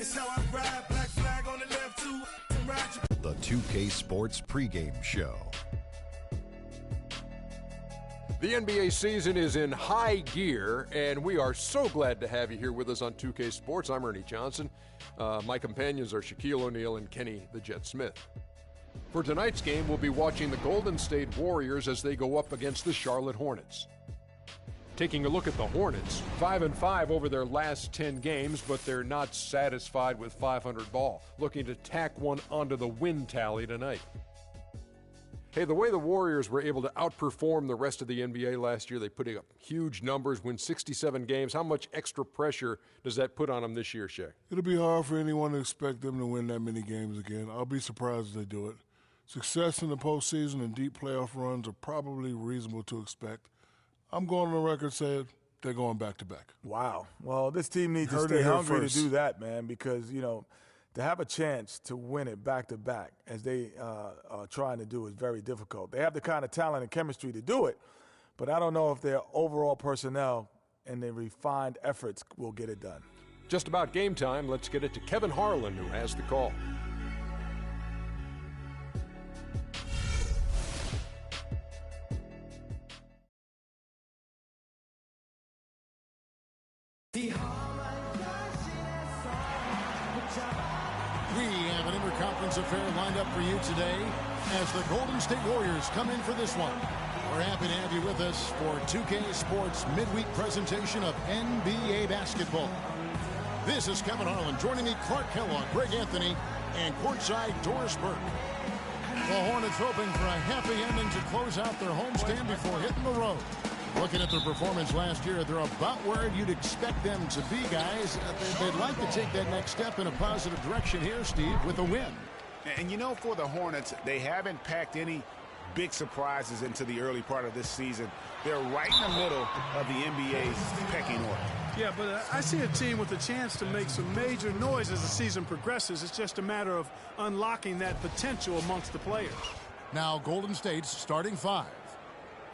It's how I ride, black flag on the left too. The 2K Sports pregame show. The NBA season is in high gear, and we are so glad to have you here with us on 2K Sports. I'm Ernie Johnson. My companions are Shaquille O'Neal and Kenny the Jet Smith. For tonight's game, we'll be watching the Golden State Warriors as they go up against the Charlotte Hornets. Taking a look at the Hornets, 5-5 over their last 10 games, but they're not satisfied with 500 ball, looking to tack one onto the win tally tonight. Hey, the way the Warriors were able to outperform the rest of the NBA last year, they put up huge numbers, win 67 games. How much extra pressure does that put on them this year, Shaq? It'll be hard for anyone to expect them to win that many games again. I'll be surprised if they do it. Success in the postseason and deep playoff runs are probably reasonable to expect. I'm going on the record saying they're going back-to-back. Wow. Well, this team needs to stay hungry to do that, man, because, you know, to have a chance to win it back-to-back, as they are trying to do, is very difficult. They have the kind of talent and chemistry to do it, but I don't know if their overall personnel and their refined efforts will get it done. Just about game time. Let's get it to Kevin Harlan, who has the call. We have an interconference affair lined up for you today as the Golden State Warriors come in for this one. We're happy to have you with us for 2K Sports midweek presentation of NBA basketball. This is Kevin Harlan. Joining me, Clark Kellogg, Greg Anthony, and courtside Doris Burke. The Hornets hoping for a happy ending to close out their homestand before hitting the road. Looking at their performance last year, they're about where you'd expect them to be, guys. They'd like to take that next step in a positive direction here, Steve, with a win. And you know, for the Hornets, they haven't packed any big surprises into the early part of this season. They're right in the middle of the NBA's pecking order. Yeah, but I see a team with a chance to make some major noise as the season progresses. It's just a matter of unlocking that potential amongst the players. Now, Golden State's starting five.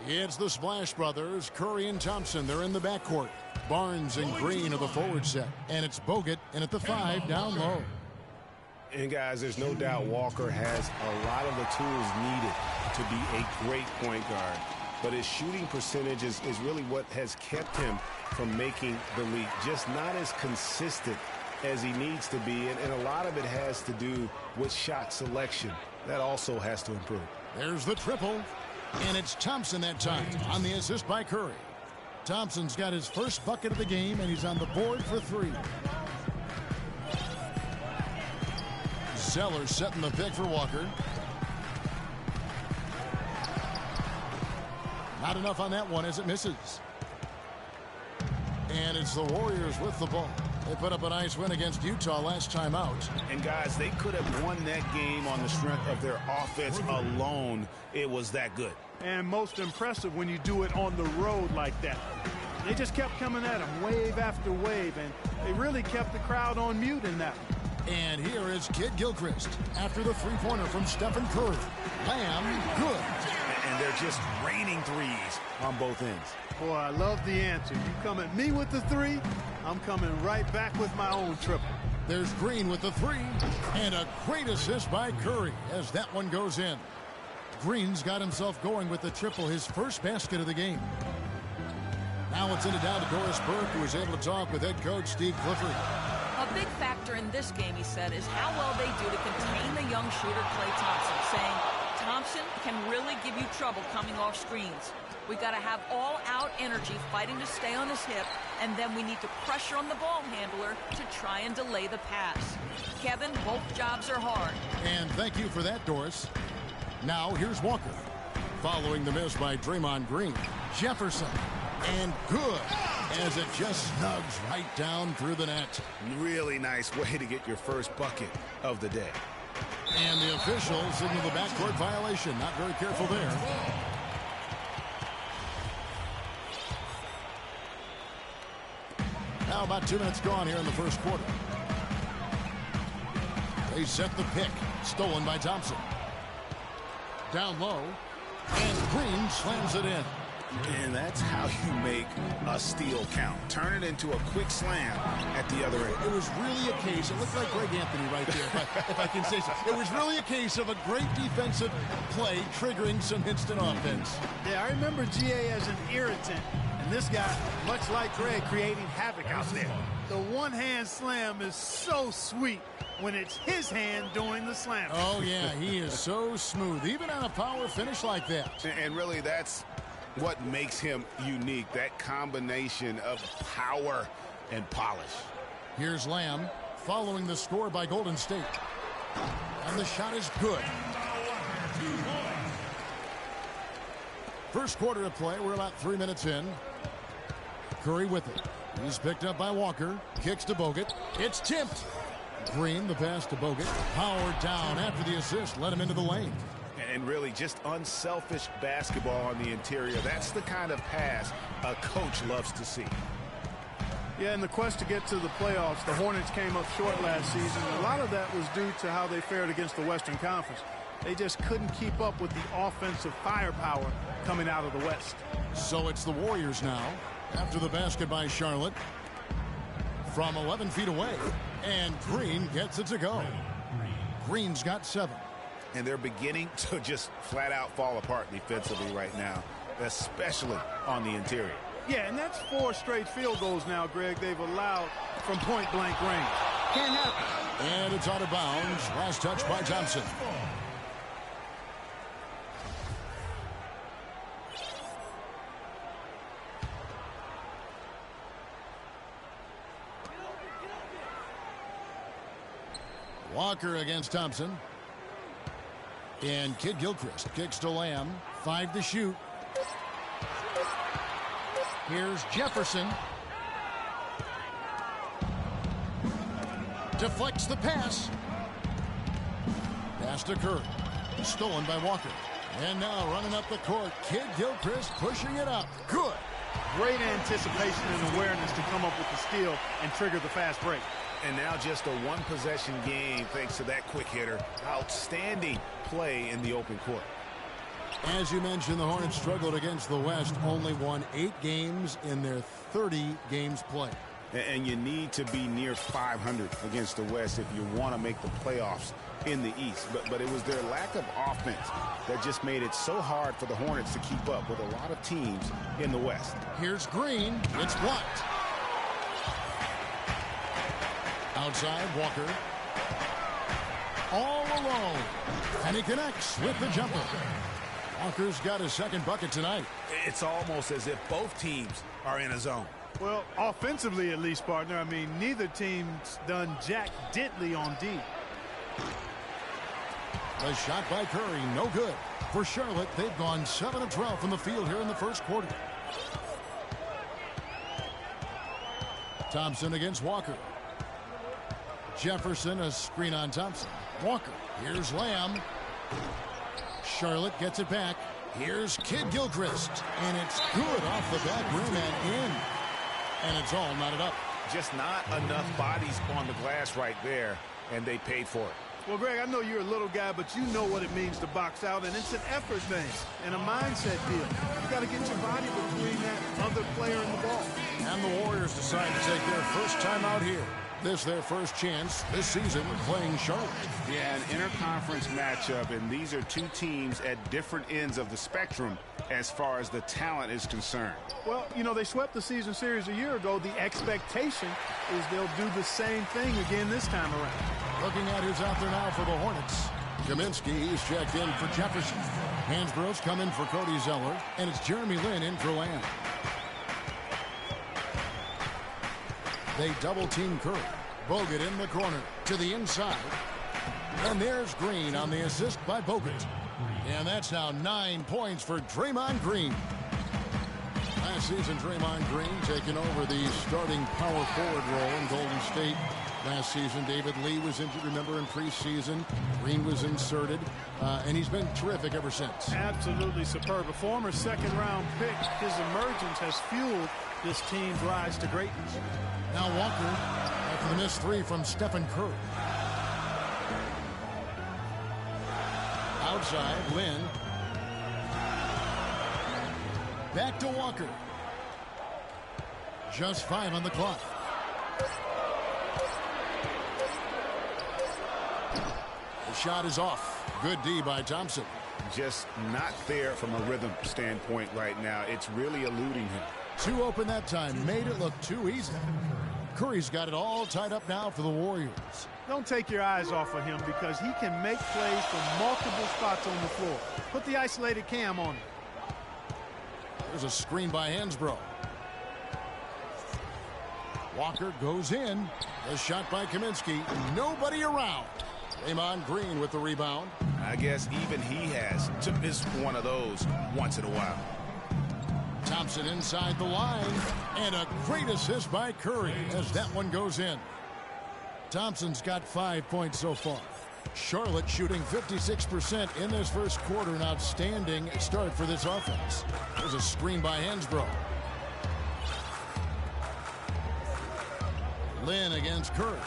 It's the Splash Brothers, Curry and Thompson. They're in the backcourt. Barnes and Green are the forward set. And it's Bogut in at the 5 down low. And, guys, there's no doubt Walker has a lot of the tools needed to be a great point guard. But his shooting percentage is really what has kept him from making the league. Just not as consistent as he needs to be. And a lot of it has to do with shot selection. That also has to improve. There's the triple. And it's Thompson that time on the assist by Curry. Thompson's got his first bucket of the game, and he's on the board for 3. Zeller setting the pick for Walker. Not enough on that one as it misses. And it's the Warriors with the ball. They put up a nice win against Utah last time out. And, guys, they could have won that game on the strength of their offense alone. It was that good. And most impressive when you do it on the road like that. They just kept coming at them wave after wave, and they really kept the crowd on mute in that one. And here is Kid Gilchrist after the three-pointer from Stephen Curry. Lamb, good. And they're just raining threes on both ends. Boy, I love the answer. You come at me with the 3, I'm coming right back with my own triple. There's Green with the 3, and a great assist by Curry as that one goes in. Green's got himself going with the triple, his first basket of the game. Now it's in it down to Doris Burke, who is able to talk with head coach Steve Clifford. A big factor in this game, he said, is how well they do to contain the young shooter Klay Thompson, saying Thompson can really give you trouble coming off screens. We got to have all-out energy fighting to stay on his hip, and then we need to pressure on the ball handler to try and delay the pass. Kevin, both jobs are hard. And thank you for that, Doris. Now here's Walker. Following the miss by Draymond Green. Jefferson. And good, as it just snugs right down through the net. Really nice way to get your first bucket of the day. And the officials signal the backcourt violation. Not very careful there. Now about 2 minutes gone here in the first quarter. They set the pick. Stolen by Thompson. Down low. And Green slams it in. And that's how you make a steal count. Turn it into a quick slam at the other end. It was really a case, it looked like Greg Anthony right there, if I can say so. It was really a case of a great defensive play triggering some instant offense. Yeah, I remember GA as an irritant. And this guy, much like Greg, creating havoc out there. The one-hand slam is so sweet when it's his hand doing the slam. Oh, yeah, he is so smooth, even on a power finish like that. And really, that's what makes him unique, that combination of power and polish. Here's Lamb following the score by Golden State. And the shot is good. First quarter of play, we're about 3 minutes in. Curry with it. He's picked up by Walker. Kicks to Bogut. It's tipped. Green, the pass to Bogut. Powered down after the assist. Let him into the lane. And really just unselfish basketball on the interior. That's the kind of pass a coach loves to see. Yeah, in the quest to get to the playoffs, the Hornets came up short last season. A lot of that was due to how they fared against the Western Conference. They just couldn't keep up with the offensive firepower coming out of the West. So it's the Warriors now. After the basket by Charlotte from 11 feet away, and Green gets it to go. Green's got 7. And they're beginning to just flat out fall apart defensively right now, especially on the interior. Yeah, and that's 4 straight field goals now, Greg, they've allowed from point-blank range. Can't happen. And it's out of bounds. Last touch by Johnson. Walker against Thompson. And Kid Gilchrist kicks to Lamb. 5 to shoot. Here's Jefferson. Deflects the pass. Pass to Curry. Stolen by Walker. And now running up the court, Kid Gilchrist pushing it up. Good. Great anticipation and awareness to come up with the steal and trigger the fast break. And now just a one-possession game thanks to that quick hitter. Outstanding play in the open court. As you mentioned, the Hornets struggled against the West. Only won 8 games in their 30 games played. And you need to be near 500 against the West if you want to make the playoffs in the East. But it was their lack of offense that just made it so hard for the Hornets to keep up with a lot of teams in the West. Here's Green. It's blocked. Outside, Walker. All alone. And he connects with the jumper. Walker's got his second bucket tonight. It's almost as if both teams are in a zone. Well, offensively at least, partner. I mean, neither team's done jack diddly on D. The shot by Curry, no good. For Charlotte, they've gone 7 of 12 from the field here in the first quarter. Thompson against Walker. Jefferson, a screen on Thompson. Walker, here's Lamb. Charlotte gets it back. Here's Kid Gilchrist. And it's good off the back rim and in. And it's all knotted up. Just not enough bodies on the glass right there, and they paid for it. Well, Greg, I know you're a little guy, but you know what it means to box out, and it's an effort thing and a mindset deal. You got to get your body between that other player and the ball. And the Warriors decide to take their first time out here. This their first chance this season playing Charlotte. Yeah, an interconference matchup, and these are two teams at different ends of the spectrum as far as the talent is concerned. Well, you know, they swept the season series a year ago. The expectation is they'll do the same thing again this time around. Looking at who's out there now for the Hornets. Kaminsky is checked in for Jefferson. Hansborough's come in for Cody Zeller, and it's Jeremy Lin in for Lamb. They double-team Curry. Bogut in the corner to the inside. And there's Green on the assist by Bogut. And that's now 9 points for Draymond Green. Last season, Draymond Green taking over the starting power forward role in Golden State. Last season, David Lee was injured, remember, in preseason. Green was inserted, and he's been terrific ever since. Absolutely superb. A former second-round pick, his emergence has fueled this team's rise to greatness. Now Walker, after the missed 3 from Stephen Curry. Outside, Lin. Back to Walker. Just 5 on the clock. The shot is off. Good D by Thompson. Just not there from a rhythm standpoint right now. It's really eluding him. 2 open that time. Made it look too easy. Curry's got it all tied up now for the Warriors. Don't take your eyes off of him because he can make plays from multiple spots on the floor. Put the isolated cam on him. There's a screen by Hansbrough. Walker goes in. A shot by Kaminsky. Nobody around. Draymond Green with the rebound. I guess even he has to miss one of those once in a while. Thompson inside the line. And a great assist by Curry as that one goes in. Thompson's got 5 points so far. Charlotte shooting 56% in this first quarter. An outstanding start for this offense. There's a screen by Hansbrough. Lynn against Curry.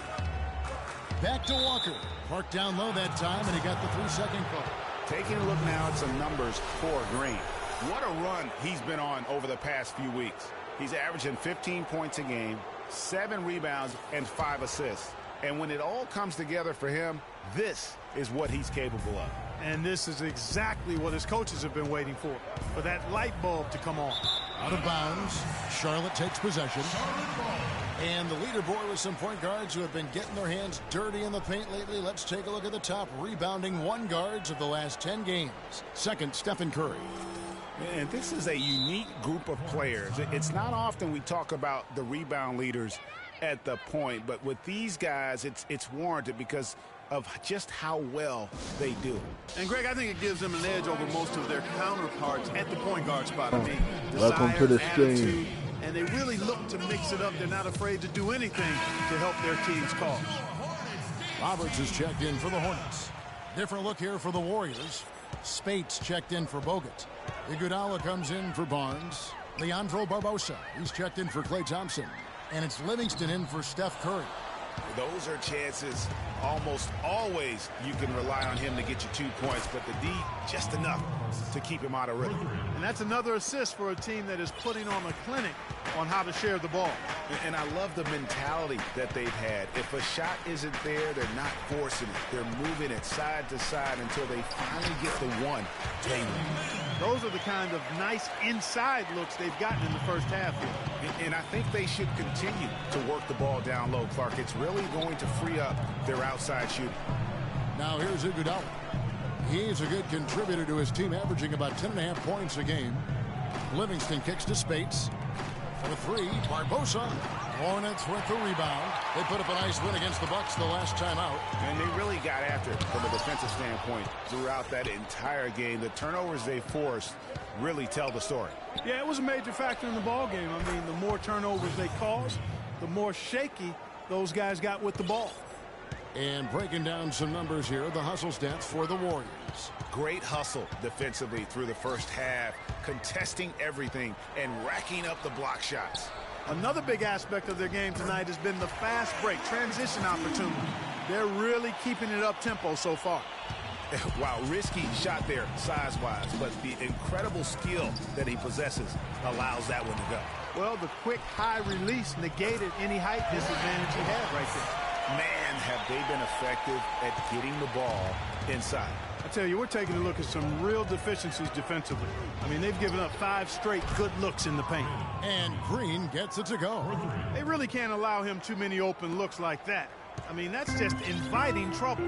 Back to Walker. Parked down low that time, and he got the 3-second call. Taking a look now at some numbers for Green. What a run he's been on over the past few weeks. He's averaging 15 points a game, 7 rebounds, and 5 assists. And when it all comes together for him, this is what he's capable of. And this is exactly what his coaches have been waiting for that light bulb to come on. Out of bounds. Charlotte takes possession. And the leaderboard with some point guards who have been getting their hands dirty in the paint lately. Let's take a look at the top rebounding 1 guards of the last 10 games. Second, Stephen Curry. And this is a unique group of players. It's not often we talk about the rebound leaders at the point, but with these guys, it's warranted because of just how well they do. And Greg, I think it gives them an edge over most of their counterparts at the point guard spot. I mean, welcome to the stream. And they really look to mix it up. They're not afraid to do anything to help their team's cause. Roberts is checked in for the Hornets. Different look here for the Warriors. Spates checked in for Bogut. Iguodala comes in for Barnes. Leandro Barbosa, he's checked in for Klay Thompson. And it's Livingston in for Steph Curry. Those are chances almost always you can rely on him to get you 2 points, but the D just enough to keep him out of rhythm. And that's another assist for a team that is putting on a clinic on how to share the ball. And I love the mentality that they've had. If a shot isn't there, they're not forcing it. They're moving it side to side until they finally get the one they need. Those are the kind of nice inside looks they've gotten in the first half here. And I think they should continue to work the ball down low, Clark. It's really going to free up their outside shooting. Now here's Iguodala. He's a good contributor to his team, averaging about 10.5 points a game. Livingston kicks to Spates. For 3, Barbosa. Hornets with the rebound. They put up a nice win against the Bucks the last time out. And they really got after it from a defensive standpoint throughout that entire game. The turnovers they forced really tell the story. Yeah, it was a major factor in the ball game. I mean, the more turnovers they caused, the more shaky those guys got with the ball. And breaking down some numbers here, the hustle stats for the Warriors. Great hustle defensively through the first half, contesting everything and racking up the block shots. Another big aspect of their game tonight has been the fast break, transition opportunity. They're really keeping it up tempo so far. Wow, risky shot there size-wise, but the incredible skill that he possesses allows that one to go. Well, the quick high release negated any height disadvantage he had right there. Man, have they been effective at getting the ball inside. I tell you, we're taking a look at some real deficiencies defensively. I mean, they've given up 5 straight good looks in the paint. And Green gets it to go. They really can't allow him too many open looks like that. I mean, that's just inviting trouble.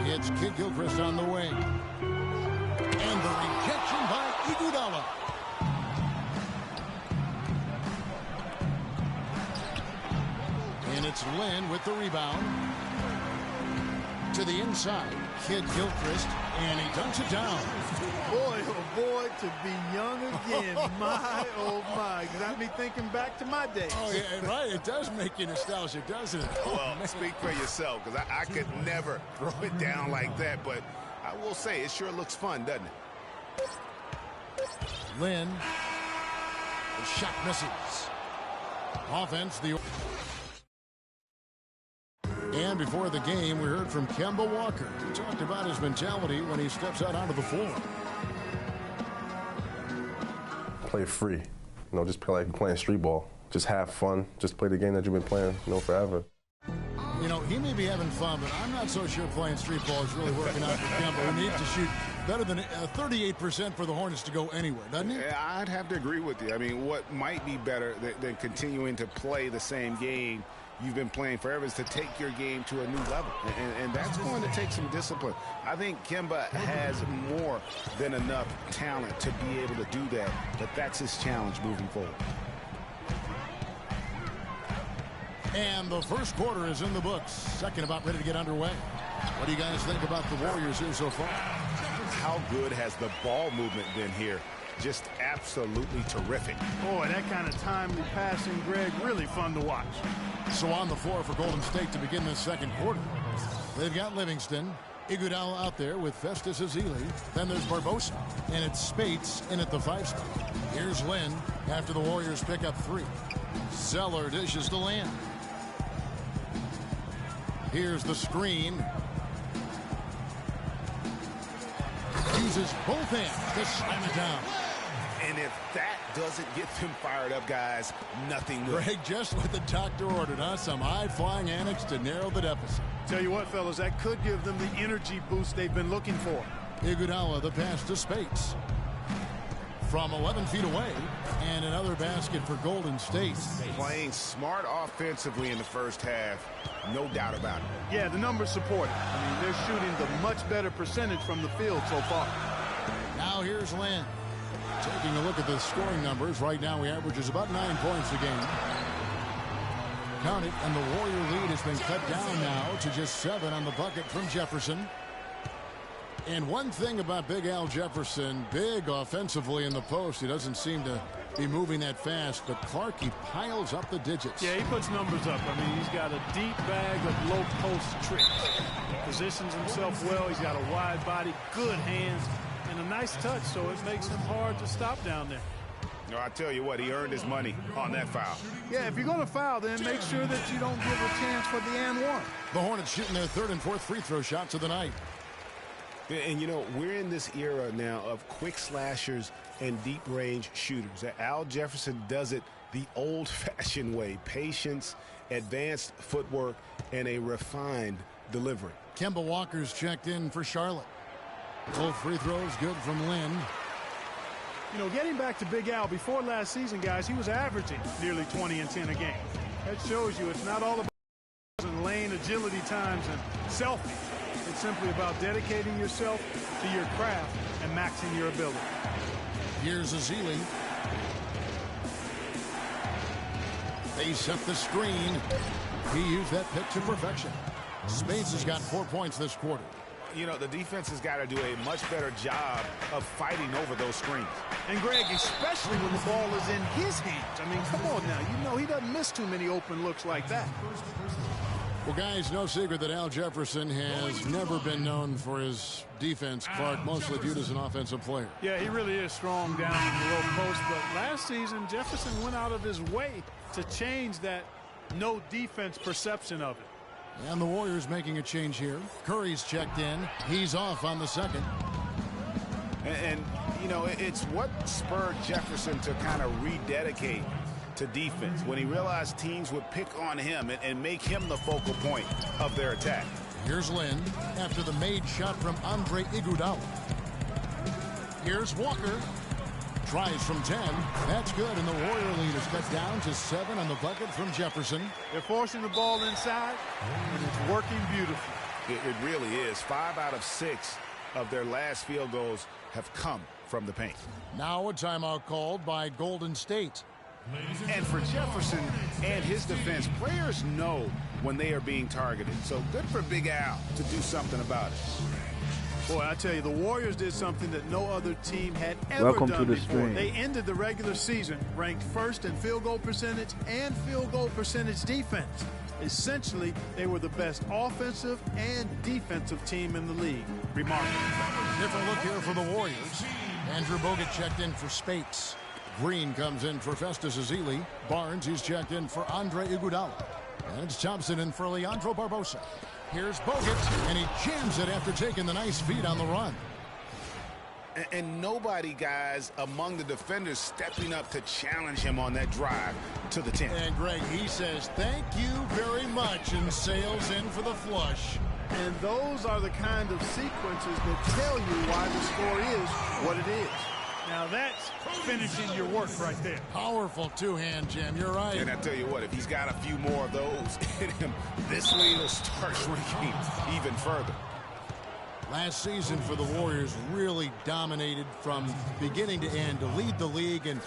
It's Kid Gilchrist on the wing. And the rejection by Iguodala. And it's Lynn with the rebound. To the inside, Kid Gilchrist, and he dunks it down. Boy, oh boy, to be young again. My, oh my. Got me thinking back to my days. Oh, yeah, right. It does make you nostalgic, doesn't it? Well, speak for yourself, because I could never throw it down like that, but I will say it sure looks fun, doesn't it? Lynn. The shot misses. Offense, the... And before the game, we heard from Kemba Walker. He talked about his mentality when he steps out onto the floor. play free. You know, just play like you're playing street ball. Just have fun. Just play the game that you've been playing, you know, forever. You know, he may be having fun, but I'm not so sure playing street ball is really working out for Kemba, who needs to shoot better than 38% for the Hornets to go anywhere, doesn't he? I'd have to agree with you. I mean, what might be better than continuing to play the same game you've been playing forever is to take your game to a new level, and that's going to take some discipline. I think Kemba has more than enough talent to be able to do that, but that's his challenge moving forward. And the first quarter is in the books. Second about ready to get underway. What do you guys think about the Warriors here so far? How good has the ball movement been here? Just absolutely terrific. Boy, that kind of timely passing, Greg, really fun to watch. So on the floor for Golden State to begin this second quarter. They've got Livingston, Iguodala out there with Festus Ezeli. Then there's Barbosa, and it's Spates in at the 5 spot. Here's Lynn after the Warriors pick up 3. Zeller dishes to Lynn. Here's the screen. Uses both hands to slam it down. And if that doesn't get them fired up, guys, nothing will. Greg, just what the doctor ordered, huh? Some high-flying annex to narrow the deficit. Tell you what, fellas, that could give them the energy boost they've been looking for. Iguodala, the pass to Spates. From 11 feet away, and another basket for Golden State. Playing smart offensively in the first half, no doubt about it. Yeah, the numbers support it. I mean, they're shooting the much better percentage from the field so far. Now here's Lynn. Taking a look at the scoring numbers, right now he averages about 9 points a game. Count it, and the Warrior lead has been cut down now to just 7 on the bucket from Jefferson. And one thing about Big Al Jefferson, big offensively in the post. He doesn't seem to be moving that fast, but Clark, he piles up the digits. Yeah, he puts numbers up. I mean, he's got a deep bag of low post tricks. Positions himself well. He's got a wide body, good hands, and a nice touch, so it makes him hard to stop down there. No, I tell you what, he earned his money on that foul. Yeah, if you're going to foul, then make sure that you don't give a chance for the and one. The Hornets shooting their 3rd and 4th free throw shots of the night. And, you know, we're in this era now of quick slashers and deep-range shooters. Al Jefferson does it the old-fashioned way. Patience, advanced footwork, and a refined delivery. Kemba Walker's checked in for Charlotte. Both free throws good from Lynn. You know, getting back to Big Al, before last season, guys, he was averaging nearly 20 and 10 a game. That shows you it's not all about lane agility times and selfies. It's simply about dedicating yourself to your craft and maxing your ability. Here's Ezeli. They set the screen. He used that pick to perfection. Spates has got 4 points this quarter. You know, the defense has got to do a much better job of fighting over those screens. And, Greg, especially when the ball is in his hands. I mean, come on now. You know he doesn't miss too many open looks like that. Well, guys, no secret that Al Jefferson has never been known for his defense. Clark, mostly viewed as an offensive player. Yeah, he really is strong down in the low post. But last season, Jefferson went out of his way to change that no defense perception of it. And the Warriors making a change here. Curry's checked in. He's off on the second. And you know, it's what spurred Jefferson to kind of rededicate to defense when he realized teams would pick on him and make him the focal point of their attack. Here's Lynn after the made shot from Andre Iguodala. Here's Walker. Tries from 10. That's good, and the Warrior lead is cut down to 7 on the bucket from Jefferson. They're forcing the ball inside, and it's working beautifully. It really is. 5 out of 6 of their last field goals have come from the paint. Now a timeout called by Golden State. And for Jefferson and his defense, players know when they are being targeted. So good for Big Al to do something about it. Boy, I tell you, the Warriors did something that no other team had ever done before. They ended the regular season ranked first in field goal percentage and field goal percentage defense. Essentially, they were the best offensive and defensive team in the league. Remarkable. Different look here for the Warriors. Andrew Bogut checked in for Spates. Green comes in for Festus Ezeli. Barnes, he's checked in for Andre Iguodala. And it's Thompson in for Leandro Barbosa. Here's Bogut, and he jams it after taking the nice feed on the run. And nobody, guys, among the defenders stepping up to challenge him on that drive to the 10. And, Greg, he says, thank you very much, and sails in for the flush. And those are the kind of sequences that tell you why the score is what it is. Now, that's finishing your work right there. Powerful two-hand jam. You're right. And I tell you what, if he's got a few more of those in him, this lead will start shrinking even further. Last season for the Warriors really dominated from beginning to end to lead the league and,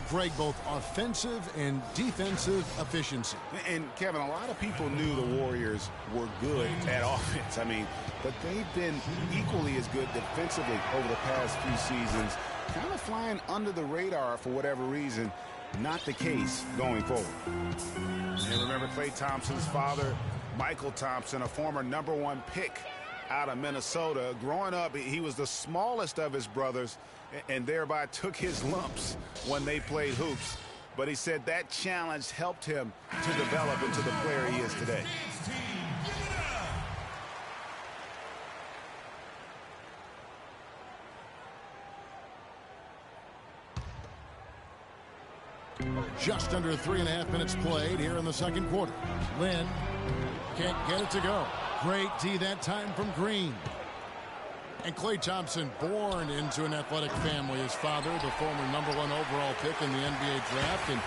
Greg, both offensive and defensive efficiency. And, Kevin, a lot of people knew the Warriors were good at offense. I mean, but they've been equally as good defensively over the past few seasons, kind of flying under the radar for whatever reason. Not the case going forward. And remember Klay Thompson's father, Michael Thompson, a former #1 pick out of Minnesota. Growing up, he was the smallest of his brothers and thereby took his lumps when they played hoops. But he said that challenge helped him to develop into the player he is today. Just under 3.5 minutes played here in the second quarter. Lynn can't get it to go. Great D that time from Green. And Klay Thompson, born into an athletic family. His father, the former #1 overall pick in the NBA draft. And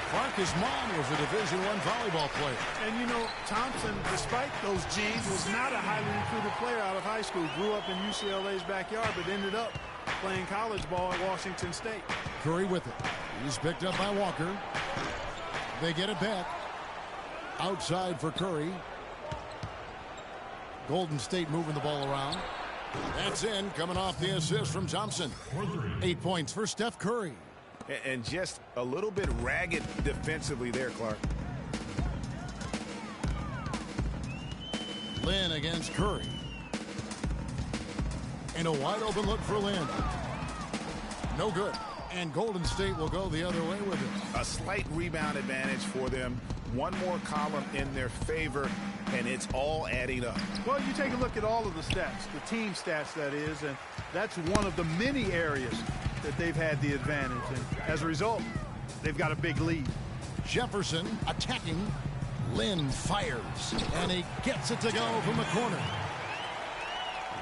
Clark, his mom, was a Division I volleyball player. And, you know, Thompson, despite those genes, was not a highly recruited player out of high school. Grew up in UCLA's backyard, but ended up playing college ball at Washington State. Curry with it. He's picked up by Walker. They get it back. Outside for Curry. Golden State moving the ball around. That's in, coming off the assist from Thompson. 8 points for Steph Curry. And just a little bit ragged defensively there, Clark. Lynn against Curry. And a wide open look for Lynn. No good. And Golden State will go the other way with it. A slight rebound advantage for them. One more column in their favor, and it's all adding up. Well, you take a look at all of the stats, the team stats, that is, and that's one of the many areas that they've had the advantage. And as a result, they've got a big lead. Jefferson attacking. Lynn fires, and he gets it to go from the corner.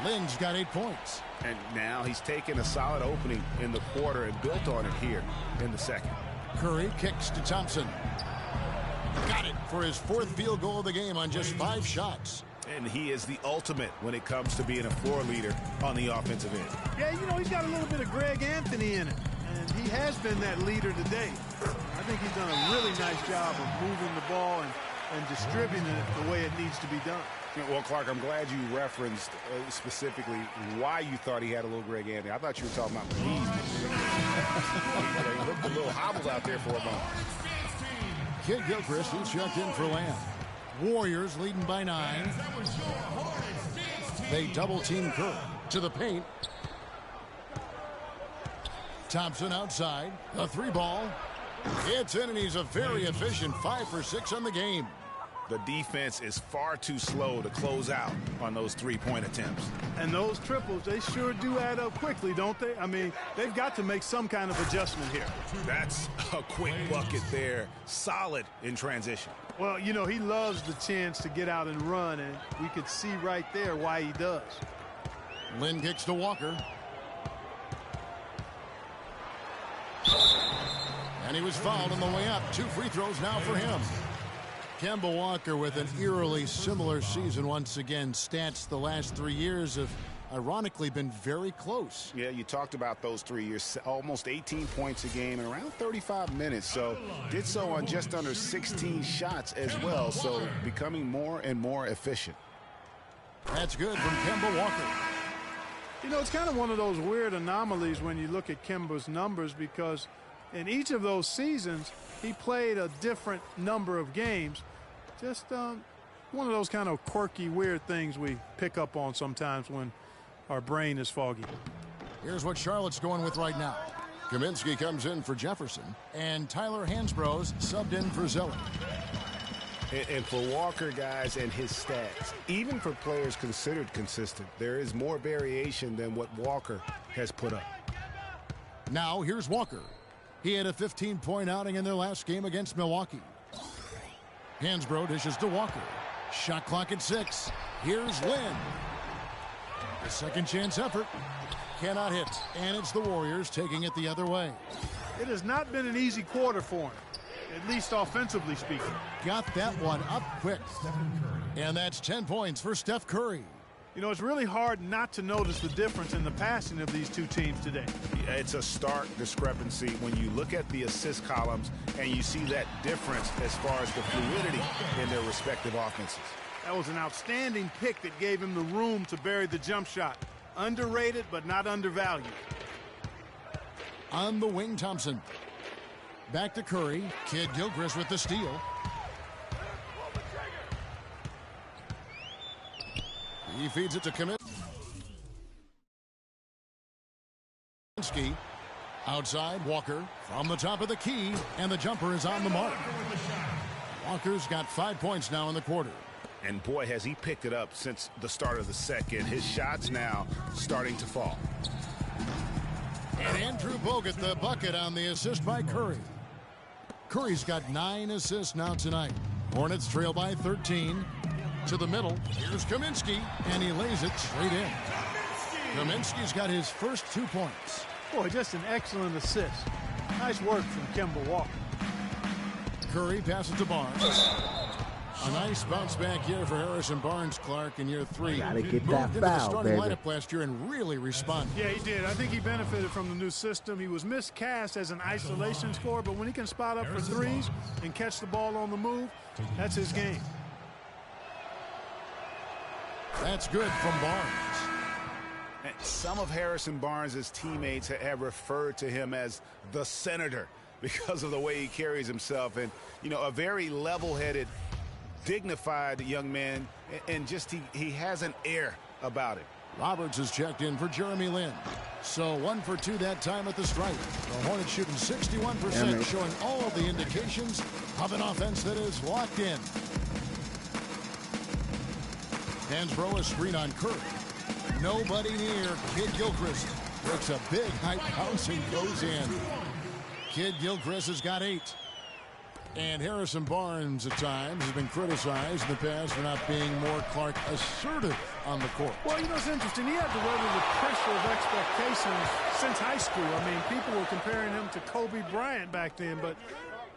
Lynn's got 8 points. And now he's taken a solid opening in the quarter and built on it here in the second. Curry kicks to Thompson. Got it for his 4th field goal of the game on just 5 shots. And he is the ultimate when it comes to being a floor leader on the offensive end. Yeah, you know, he's got a little bit of Greg Anthony in it. And he has been that leader today. I think he's done a really nice job of moving the ball and distributing it the way it needs to be done. Well, Clark, I'm glad you referenced specifically why you thought he had a little Greg Anthony. I thought you were talking about knees. He looked a little hobbled out there for a moment. Kid Gilchrist, who's checked in for Lamb. Warriors leading by 9. They double-team Curry to the paint. Thompson outside. A 3-ball. It's in, and he's a very efficient 5 for 6 on the game. The defense is far too slow to close out on those 3-point attempts. And those triples, they sure do add up quickly, don't they? I mean, they've got to make some kind of adjustment here. That's a quick bucket there. Solid in transition. Well, you know, he loves the chance to get out and run, and we could see right there why he does. Lynn kicks to Walker. And he was fouled on the way up. 2 free throws now for him. Kemba Walker with an eerily similar season once again. Stats the last 3 years have ironically been very close. Yeah, you talked about those 3 years. Almost 18 points a game in around 35 minutes. So did so on just under 16 shots as well. So becoming more and more efficient. That's good from Kemba Walker. You know, it's kind of one of those weird anomalies when you look at Kemba's numbers, because in each of those seasons, he played a different number of games. Just one of those kind of quirky, weird things we pick up on sometimes when our brain is foggy. Here's what Charlotte's going with right now. Kaminsky comes in for Jefferson, and Tyler Hansbrough's subbed in for Zeller. And for Walker, guys, and his stats, even for players considered consistent, there is more variation than what Walker has put up. Now here's Walker. He had a 15-point outing in their last game against Milwaukee. Hansbrough dishes to Walker. Shot clock at 6. Here's Lynn. A second chance effort. Cannot hit. And it's the Warriors taking it the other way. It has not been an easy quarter for him, at least offensively speaking. Got that one up quick. And that's 10 points for Steph Curry. You know, it's really hard not to notice the difference in the passing of these two teams today. Yeah, it's a stark discrepancy when you look at the assist columns and you see that difference as far as the fluidity in their respective offenses. That was an outstanding pick that gave him the room to bury the jump shot. Underrated, but not undervalued. On the wing, Thompson. Back to Curry. Kidd-Gilchrist with the steal. He feeds it to Kaminsky. Outside, Walker from the top of the key, and the jumper is on the mark. Walker's got 5 points now in the quarter. And boy, has he picked it up since the start of the second. His shots now starting to fall. And Andrew Bogut, the bucket on the assist by Curry. Curry's got 9 assists now tonight. Hornets trail by 13. To the middle. Here's Kaminsky, and he lays it straight in. Kaminsky's got his first 2 points. Boy, just an excellent assist. Nice work from Kemba Walker. Curry passes to Barnes. A nice bounce back here for Harrison Barnes, Clark, in year 3. Gotta get that Moved into the foul, starting baby. lineup last year and really responded. Yeah, he did. I think he benefited from the new system. He was miscast as an isolation scorer, but when he can spot up for threes and catch the ball on the move, that's his game. That's good from Barnes. And some of Harrison Barnes' teammates have referred to him as the senator because of the way he carries himself. And, you know, a very level-headed, dignified young man, and just he has an air about it. Roberts is checked in for Jeremy Lin. So 1 for 2 that time at the stripe. The Hornets shooting 61%, showing all of the indications of an offense that is locked in. Hansbrough a screen on Curry. Nobody near. Kidd-Gilchrist breaks a big high bounce and goes in. Kidd-Gilchrist has got 8. And Harrison Barnes at times has been criticized in the past for not being more, Clark, assertive on the court. Well, you know, it's interesting. He had to weather the pressure of expectations since high school. I mean, people were comparing him to Kobe Bryant back then, but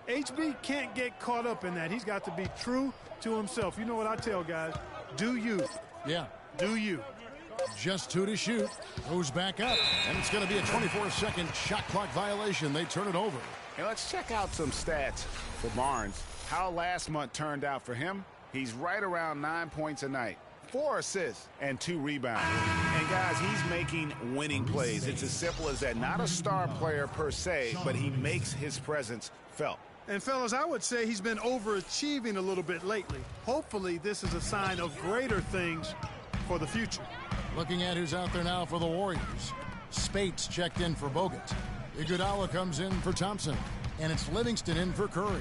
HB can't get caught up in that. He's got to be true to himself. You know what I tell guys? Do you. Yeah. Do you. Just 2 to shoot. Goes back up. And it's going to be a 24-second shot clock violation. They turn it over. And let's check out some stats for Barnes. How last month turned out for him. He's right around 9 points a night. 4 assists and 2 rebounds. And guys, he's making winning plays. It's as simple as that. Not a star player per se, but he makes his presence felt. And fellas, I would say he's been overachieving a little bit lately. Hopefully this is a sign of greater things for the future. Looking at who's out there now for the Warriors. Spates checked in for Bogut. Iguodala comes in for Thompson. And it's Livingston in for Curry.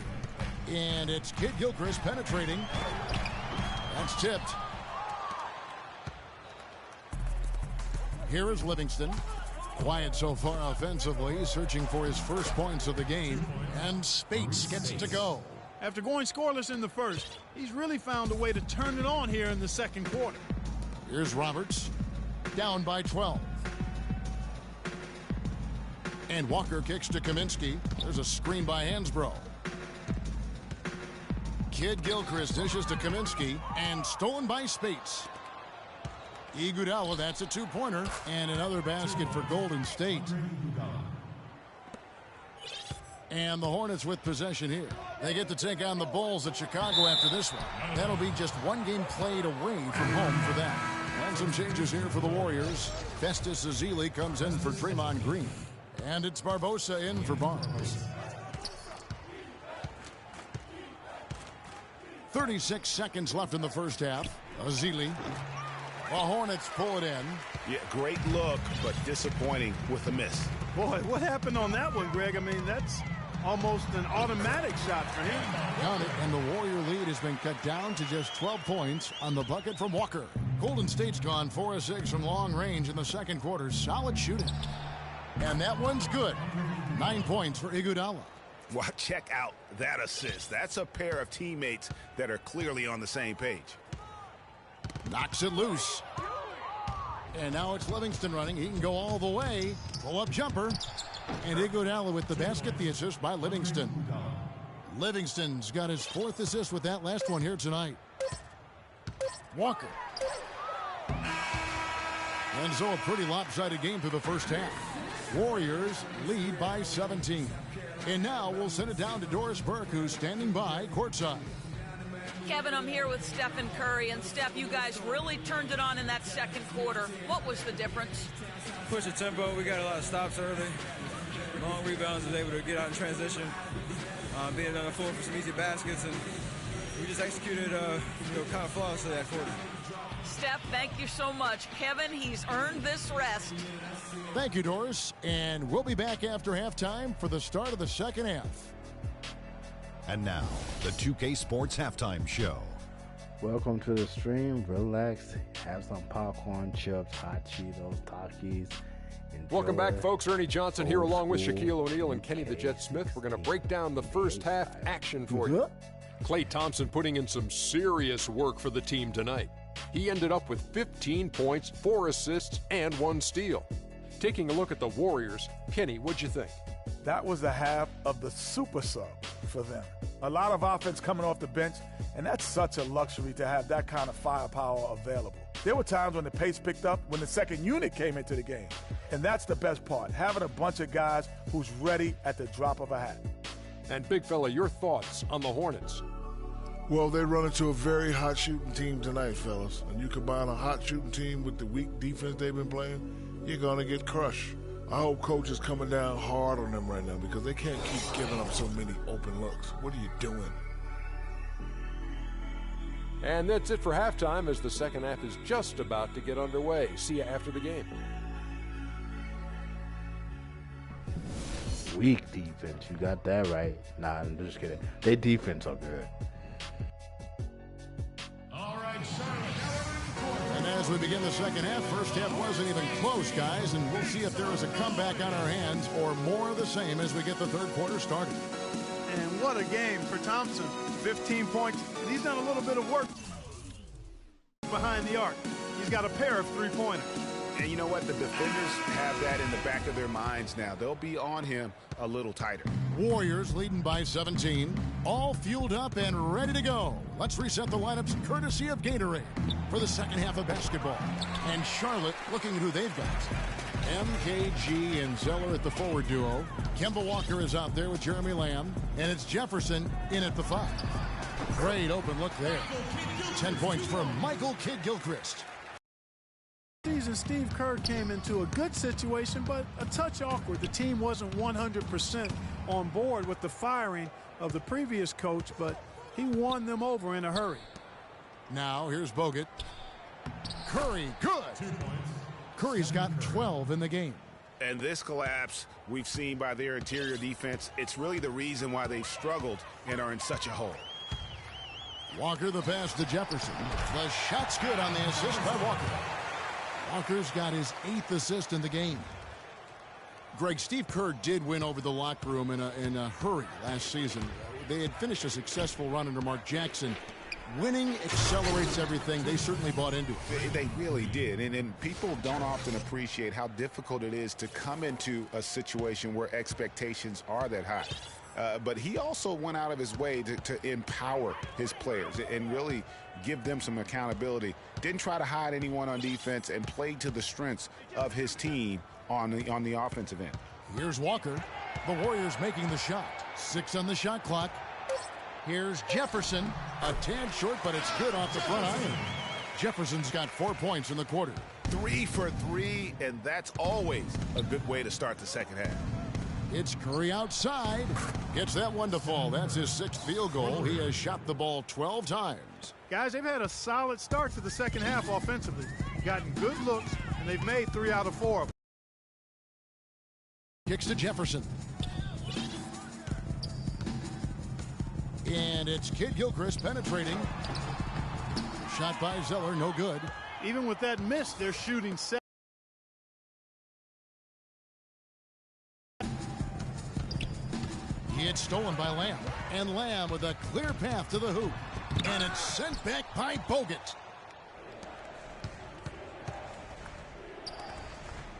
And it's Kidd-Gilchrist penetrating. That's tipped. Here is Livingston. Quiet so far offensively, searching for his first points of the game. And Spates gets to go. After going scoreless in the first, he's really found a way to turn it on here in the second quarter. Here's Roberts. Down by 12. And Walker kicks to Kaminsky. There's a screen by Hansbrough. Kidd-Gilchrist dishes to Kaminsky. And stolen by Spates. Iguodala, that's a 2-pointer. And another basket for Golden State. And the Hornets with possession here. They get to take on the Bulls at Chicago after this one. That'll be just 1 game played away from home for that. And some changes here for the Warriors. Festus Ezeli comes in for Draymond Green. And it's Barbosa in for Barnes. 36 seconds left in the first half. Ezeli. The Hornets pull it in. Yeah, great look, but disappointing with a miss. Boy, what happened on that one, Greg? I mean, almost an automatic shot for him. Got it, and the Warrior lead has been cut down to just 12 points on the bucket from Walker. Golden State's gone 4 of 6 from long range in the second quarter. Solid shooting. And that one's good. 9 points for Iguodala. Well, check out that assist. That's a pair of teammates that are clearly on the same page. Knocks it loose. And now it's Livingston running. He can go all the way. Pull-up jumper. And Iguodala with the basket, the assist by Livingston. Livingston's got his 4th assist with that last one here tonight. Walker. And so a pretty lopsided game through the first half. Warriors lead by 17. And now we'll send it down to Doris Burke, who's standing by courtside. Kevin, I'm here with Stephen Curry. And Steph, you guys really turned it on in that second quarter. What was the difference? Push the tempo. We got a lot of stops early. Long rebounds, was able to get out in transition. Being on the floor for some easy baskets. And we just executed kind of flawlessly that quarter. Steph, thank you so much. Kevin, he's earned this rest. Thank you, Doris. And we'll be back after halftime for the start of the second half. And now, the 2K Sports Halftime Show. Welcome to the stream. Relax, have some popcorn, chips, hot Cheetos, Takis. Welcome back, folks. Ernie Johnson here along with Shaquille O'Neal and Kenny the Jet Smith. We're going to break down the first half action for you. Klay Thompson putting in some serious work for the team tonight. He ended up with 15 points, 4 assists, and 1 steal. Taking a look at the Warriors, Kenny, what'd you think? That was the half of the super sub for them. A lot of offense coming off the bench, and that's such a luxury to have that kind of firepower available. There were times when the pace picked up when the second unit came into the game. And that's the best part, having a bunch of guys who's ready at the drop of a hat. And big fella, your thoughts on the Hornets? Well, they run into a very hot shooting team tonight, fellas. And you combine a hot shooting team with the weak defense they've been playing, you're going to get crushed. I hope coach is coming down hard on them right now because they can't keep giving up so many open looks. What are you doing? And that's it for halftime as the second half is just about to get underway. See you after the game. Weak defense. You got that right. Nah, I'm just kidding. Their defense are good. All right, and as we begin the second half, first half wasn't even close, guys, and we'll see if there is a comeback on our hands or more of the same as we get the third quarter started. And what a game for Thompson. 15 points, and he's done a little bit of work behind the arc. He's got a pair of three-pointers. And you know what? The defenders have that in the back of their minds now. They'll be on him a little tighter. Warriors leading by 17, all fueled up and ready to go. Let's reset the lineups courtesy of Gatorade for the second half of basketball. And Charlotte looking at who they've got. MKG and Zeller at the forward duo. Kemba Walker is out there with Jeremy Lamb. And it's Jefferson in at the 5. Great open look there. 10 points for Michael Kidd-Gilchrist. Season, Steve Kerr came into a good situation, but a touch awkward. The team wasn't 100% on board with the firing of the previous coach, but he won them over in a hurry. Now here's Bogut. Curry, good. Curry's got 12 in the game. And this collapse we've seen by their interior defense, it's really the reason why they've struggled and are in such a hole. Walker the pass to Jefferson. The shot's good on the assist by Walker. Walker's got his 8th assist in the game. Greg, Steve Kerr did win over the locker room in a hurry last season. They had finished a successful run under Mark Jackson. Winning accelerates everything. They certainly bought into it. They really did. And people don't often appreciate how difficult it is to come into a situation where expectations are that high. But he also went out of his way to empower his players and really give them some accountability. Didn't try to hide anyone on defense and played to the strengths of his team on the offensive end. Here's Walker. The Warriors making the shot. 6 on the shot clock. Here's Jefferson. A tad short, but it's good off the front iron. Jefferson's got 4 points in the quarter. 3 for 3, and that's always a good way to start the second half. It's Curry outside. Gets that one to fall. That's his 6th field goal. He has shot the ball 12 times. Guys, they've had a solid start to the second half offensively. Gotten good looks, and they've made 3 out of 4. Kicks to Jefferson. And it's Kid Gilchrist penetrating. Shot by Zeller, no good. Even with that miss, they're shooting 7. It's stolen by Lamb. And Lamb with a clear path to the hoop. And it's sent back by Bogut.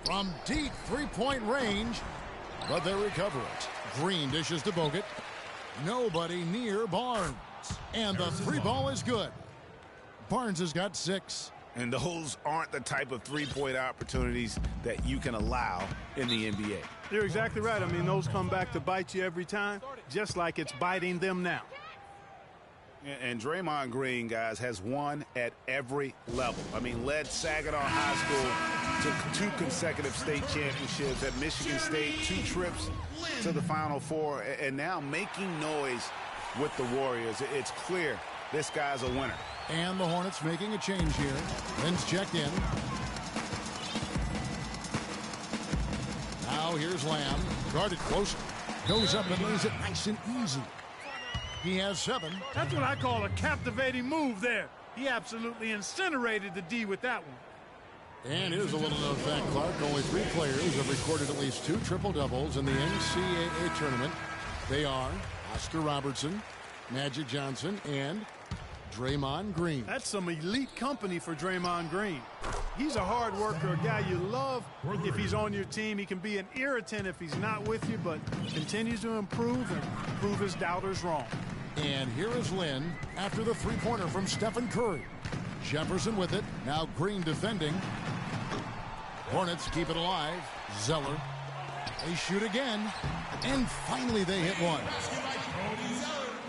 From deep three-point range, but they recover it. Green dishes to Bogut. Nobody near Barnes. And the three ball is good. Barnes has got 6. And those aren't the type of three-point opportunities that you can allow in the NBA. You're exactly right. I mean, those come back to bite you every time, just like it's biting them now. And Draymond Green, guys, has won at every level. I mean, led Saginaw High School to 2 consecutive state championships at Michigan State, 2 trips to the Final Four, and now making noise with the Warriors. It's clear this guy's a winner. And the Hornets making a change here. Lynn's checked in. Now here's Lamb. Guarded close. Goes up and lays it nice and easy. He has 7. That's what I call a captivating move there. He absolutely incinerated the D with that one. And here's a little known fact, Clark. Only 3 players have recorded at least 2 triple-doubles in the NCAA tournament. They are Oscar Robertson, Magic Johnson, and Draymond Green. That's some elite company for Draymond Green. He's a hard worker, a guy you love if he's on your team. He can be an irritant if he's not with you, but continues to improve and prove his doubters wrong. And here is Lynn after the three-pointer from Stephen Curry. Jefferson with it. Now Green defending. Hornets keep it alive. Zeller. They shoot again. And finally they hit one.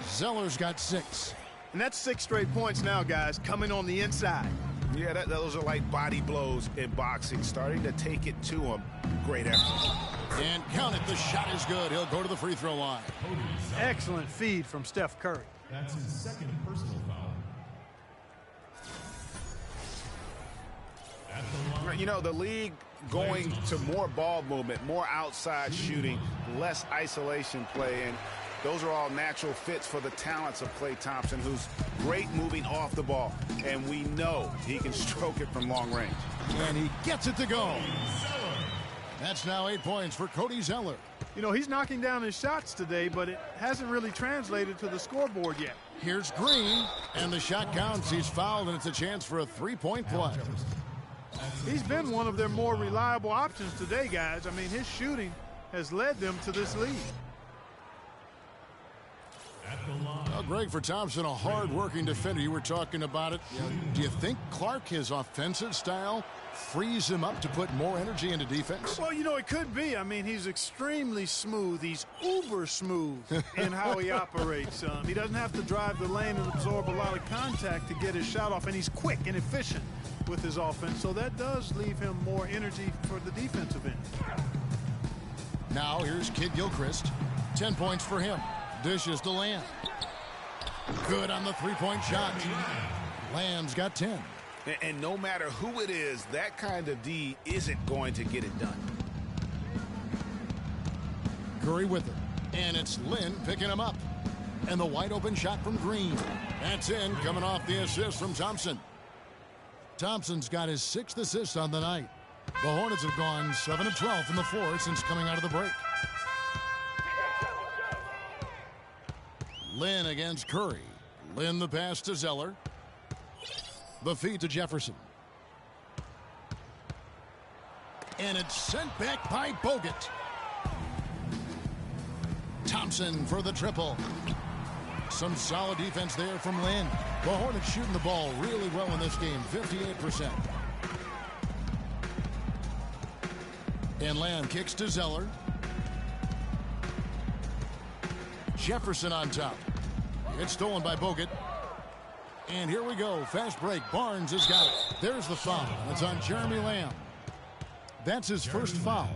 Zeller's got 6. And that's 6 straight points now, guys, coming on the inside. Yeah, those are like body blows in boxing, starting to take it to him. Great effort. And count it, the shot is good. He'll go to the free throw line. Excellent feed from Steph Curry. That's his 2nd personal foul. You know, the league going to more ball movement, more outside shooting, less isolation play, and those are all natural fits for the talents of Klay Thompson, who's great moving off the ball, and we know he can stroke it from long range. And he gets it to go. That's now 8 points for Cody Zeller. You know, he's knocking down his shots today, but it hasn't really translated to the scoreboard yet. Here's Green, and the shot counts. He's fouled, and it's a chance for a 3-point play. He's been one of their more reliable options today, guys. I mean, his shooting has led them to this lead. Well, Greg, for Thompson, a hard-working defender. You were talking about it. Do you think Clark, his offensive style, frees him up to put more energy into defense? Well, you know, it could be. I mean, he's extremely smooth. He's uber smooth in how he operates. He doesn't have to drive the lane and absorb a lot of contact to get his shot off, and he's quick and efficient with his offense, so that does leave him more energy for the defensive end. Now here's Kid Gilchrist. 10 points for him. Dishes to Lamb. Good on the 3-point shot. Lamb's got 10. And no matter who it is, that kind of D isn't going to get it done. Curry with it. And it's Lynn picking him up. And the wide open shot from Green. That's in, coming off the assist from Thompson. Thompson's got his 6th assist on the night. The Hornets have gone 7 of 12 from the floor since coming out of the break. Lynn against Curry. Lynn the pass to Zeller. The feed to Jefferson. And it's sent back by Bogut. Thompson for the triple. Some solid defense there from Lynn. The Hornets shooting the ball really well in this game, 58%. And Lamb kicks to Zeller. Jefferson on top. It's stolen by Bogut. And here we go. Fast break. Barnes has got it. There's the foul. It's on Jeremy Lamb. That's his first foul.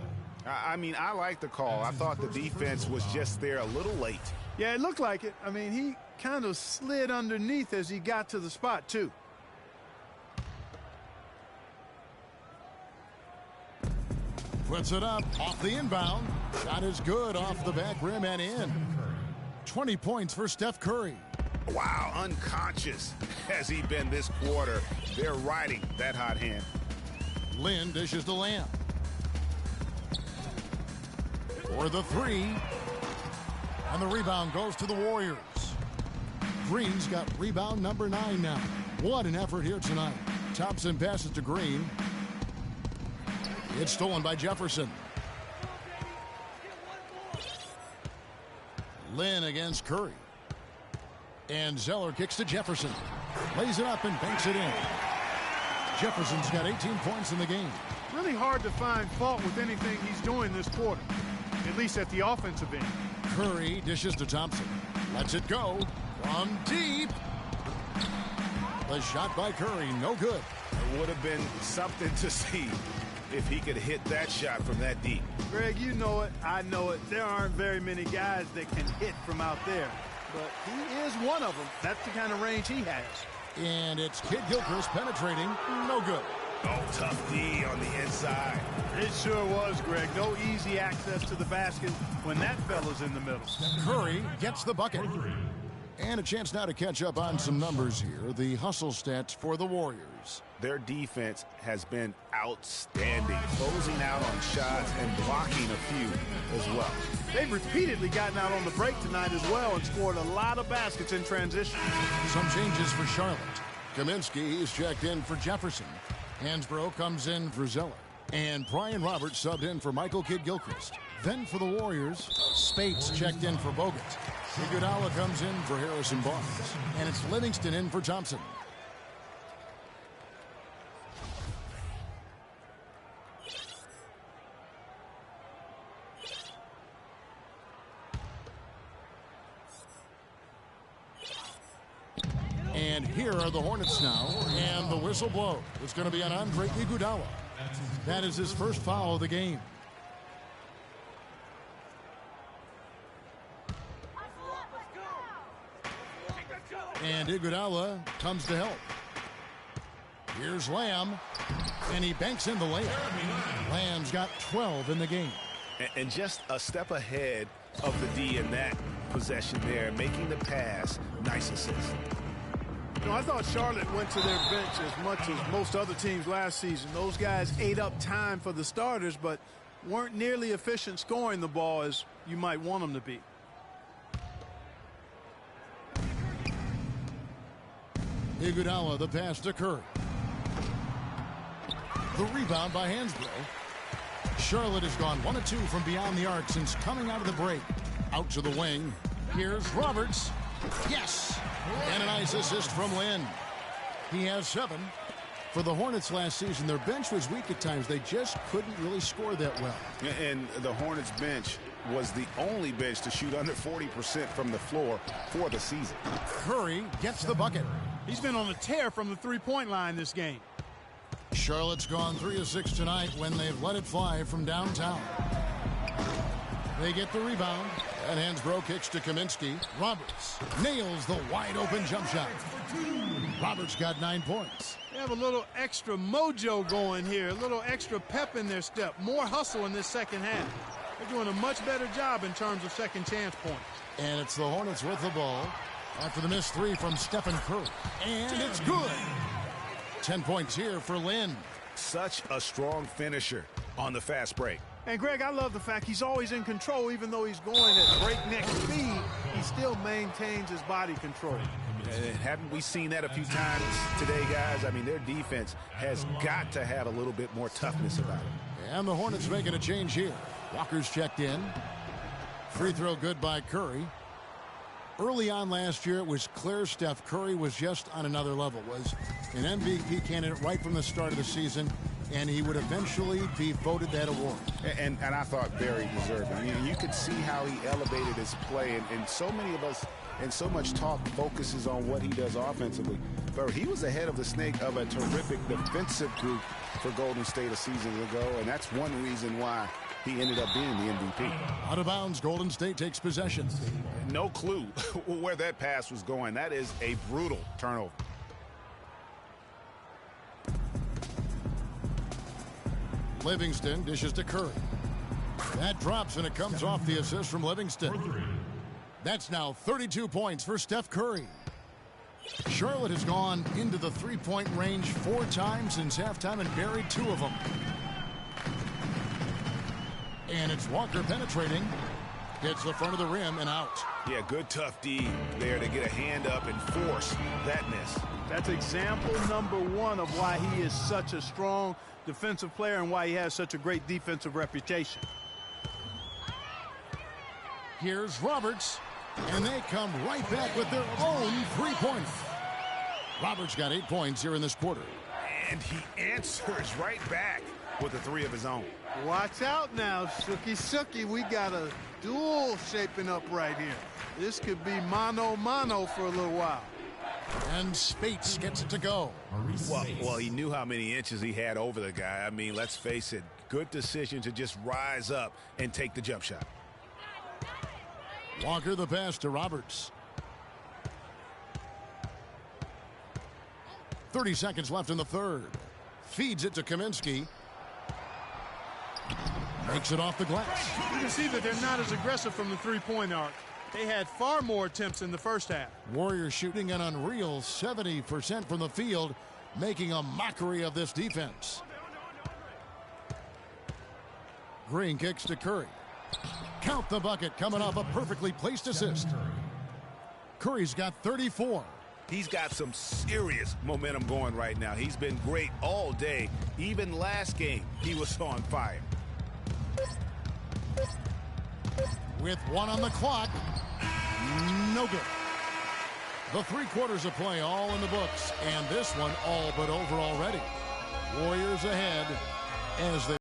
I mean, I like the call. I thought the defense was just there a little late. Yeah, it looked like it. I mean, he kind of slid underneath as he got to the spot, too. Puts it up off the inbound. Shot is good off the back rim and in. 20 points for Steph Curry. Wow, unconscious has he been this quarter. They're riding that hot hand. Lynn dishes to Lamb. For the three. And the rebound goes to the Warriors. Green's got rebound number 9 now. What an effort here tonight. Thompson passes to Green. It's stolen by Jefferson. Lynn against Curry. And Zeller kicks to Jefferson. Lays it up and banks it in. Jefferson's got 18 points in the game. Really hard to find fault with anything he's doing this quarter, at least at the offensive end. Curry dishes to Thompson. Lets it go from deep. The shot by Curry, no good. It would have been something to see if he could hit that shot from that deep. Greg, you know it, I know it. There aren't very many guys that can hit from out there, but he is one of them. That's the kind of range he has. And it's Kidd-Gilchrist penetrating, no good. Oh, tough D on the inside. It sure was, Greg. No easy access to the basket when that fella's in the middle. Curry gets the bucket. And a chance now to catch up on some numbers here. The hustle stats for the Warriors. Their defense has been outstanding, closing out on shots and blocking a few as well. They've repeatedly gotten out on the break tonight as well and scored a lot of baskets in transition. Some changes for Charlotte. Kaminsky is checked in for Jefferson. Hansbrough comes in for Zeller. And Brian Roberts subbed in for Michael Kidd-Gilchrist. Then for the Warriors, Spates checked in for Bogut. Iguodala comes in for Harrison Barnes. And it's Livingston in for Thompson. And here are the Hornets now, and the whistle blows. It's going to be on Andre Iguodala. That is his first foul of the game. And Iguodala comes to help. Here's Lamb, and he banks in the layup. Lamb's got 12 in the game. And just a step ahead of the D in that possession there, making the pass. Nice assist. You know, I thought Charlotte went to their bench as much as most other teams last season. Those guys ate up time for the starters, but weren't nearly efficient scoring the ball as you might want them to be. Iguodala, the pass to Curry. The rebound by Hansbrough. Charlotte has gone 1 of 2 from beyond the arc since coming out of the break. Out to the wing. Here's Roberts. Yes! And a nice assist from Lynn. He has 7. For the Hornets last season, their bench was weak at times. They just couldn't really score that well. And the Hornets bench was the only bench to shoot under 40% from the floor for the season. Curry gets the bucket. He's been on a tear from the three-point line this game. Charlotte's gone 3 of 6 tonight when they've let it fly from downtown. They get the rebound. And Hansbrough kicks to Kaminsky. Roberts nails the wide-open jump shot. Roberts got 9 points. They have a little extra mojo going here, a little extra pep in their step, more hustle in this second half. They're doing a much better job in terms of second chance points. And it's the Hornets with the ball after the missed 3 from Stephen Curry. And it's good. 10 points here for Lynn. Such a strong finisher on the fast break. And, Greg, I love the fact he's always in control. Even though he's going at breakneck speed, he still maintains his body control. And haven't we seen that a few times today, guys? I mean, their defense has got to have a little bit more toughness about it. And the Hornets making a change here. Walker's checked in. Free throw good by Curry. Early on last year, it was clear Steph Curry was just on another level. Was an MVP candidate right from the start of the season, and he would eventually be voted that award. And I thought very deserving. You could see how he elevated his play, and so many of us, and so much talk focuses on what he does offensively. But he was ahead of the snake of a terrific defensive group for Golden State a season ago, and that's one reason why he ended up being the MVP. Out of bounds, Golden State takes possession. No clue where that pass was going. That is a brutal turnover. Livingston dishes to Curry. That drops, and it comes off the assist from Livingston. That's now 32 points for Steph Curry. Charlotte has gone into the three-point range 4 times since halftime and buried 2 of them. And it's Walker penetrating. Hits the front of the rim and out. Yeah, good tough D there to get a hand up and force that miss. That's example number 1 of why he is such a strong defensive player and why he has such a great defensive reputation. Here's Roberts, and they come right back with their own 3-pointer. Roberts got 8 points here in this quarter. And he answers right back with a 3 of his own. Watch out now, Sookie. We got a duel shaping up right here. This could be mano-mano for a little while. And Spates gets it to go. Well, he knew how many inches he had over the guy. I mean, let's face it, good decision to just rise up and take the jump shot. Walker the pass to Roberts. 30 seconds left in the third. Feeds it to Kaminsky. Makes it off the glass. You can see that they're not as aggressive from the three-point arc. They had far more attempts in the first half. Warriors shooting an unreal 70% from the field, making a mockery of this defense. Green kicks to Curry. Count the bucket coming off a perfectly placed assist. Curry's got 34. He's got some serious momentum going right now. He's been great all day. Even last game, he was on fire. With 1 on the clock, no good. The 3 quarters of play all in the books, and this one all but over already. Warriors ahead as they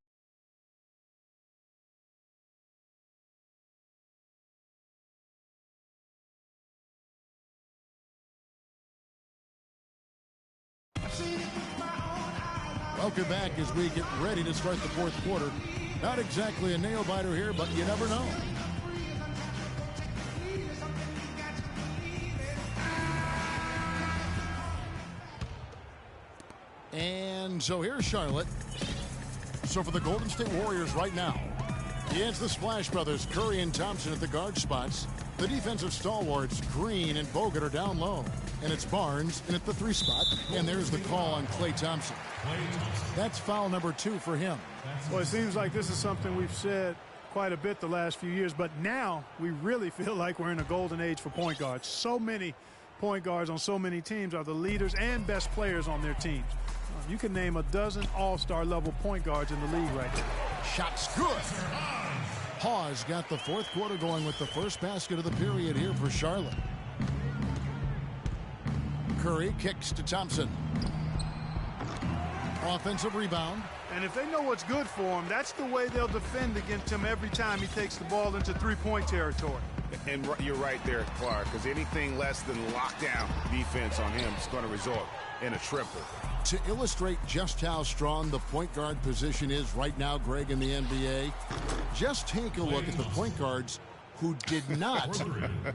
welcome back as we get ready to start the 4th quarter. Not exactly a nail-biter here, but you never know. And so here's Charlotte. So for the Golden State Warriors right now, it's the Splash Brothers, Curry and Thompson at the guard spots. The defensive stalwarts, Green and Bogut, are down low. And it's Barnes in at the 3 spot. And there's the call on Klay Thompson. That's foul number 2 for him. Well, it seems like this is something we've said quite a bit the last few years, but now we really feel like we're in a golden age for point guards. So many point guards on so many teams are the leaders and best players on their teams. You can name a dozen all-star level point guards in the league right now. Shot's good. Hawes got the 4th quarter going with the first basket of the period here for Charlotte. Curry kicks to Thompson. Offensive rebound. And if they know what's good for him, that's the way they'll defend against him every time he takes the ball into 3-point territory. And you're right there, Clark, because anything less than lockdown defense on him is going to result in a triple. To illustrate just how strong the point guard position is right now, Greg, in the NBA, just take a look at the point guards who did not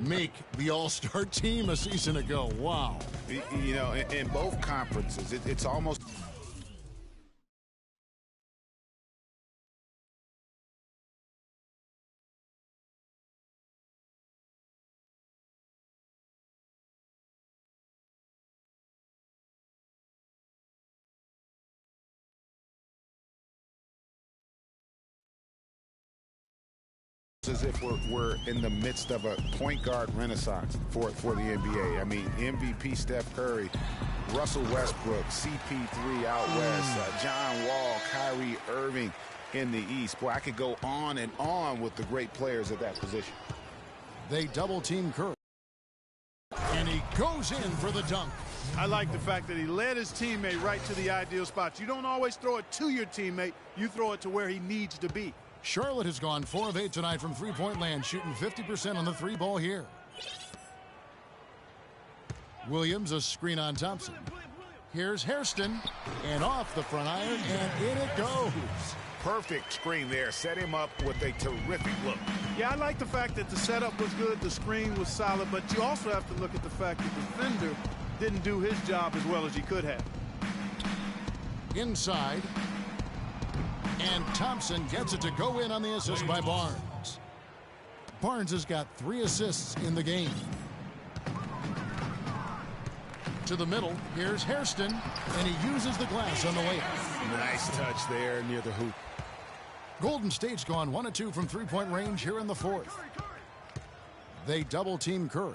make the All-Star team a season ago. Wow. You know, in both conferences, it's almost... as if we're in the midst of a point guard renaissance for the NBA. I mean, MVP Steph Curry, Russell Westbrook, CP3 out west, John Wall, Kyrie Irving in the East. Boy, I could go on and on with the great players at that position. They double-team Curry, and he goes in for the dunk. I like the fact that he led his teammate right to the ideal spot. You don't always throw it to your teammate. You throw it to where he needs to be. Charlotte has gone 4 of 8 tonight from 3-point land, shooting 50% on the 3-ball here. Williams, a screen on Thompson. Here's Hairston, and off the front iron, and in it goes. Perfect screen there. Set him up with a terrific look. Yeah, I like the fact that the setup was good, the screen was solid, but you also have to look at the fact that the defender didn't do his job as well as he could have. Inside. And Thompson gets it to go in on the assist by Barnes. Barnes has got 3 assists in the game. To the middle, here's Hairston, and he uses the glass on the layup. Nice touch there near the hoop. Golden State's gone 1 of 2 from three-point range here in the fourth. They double-team Curry.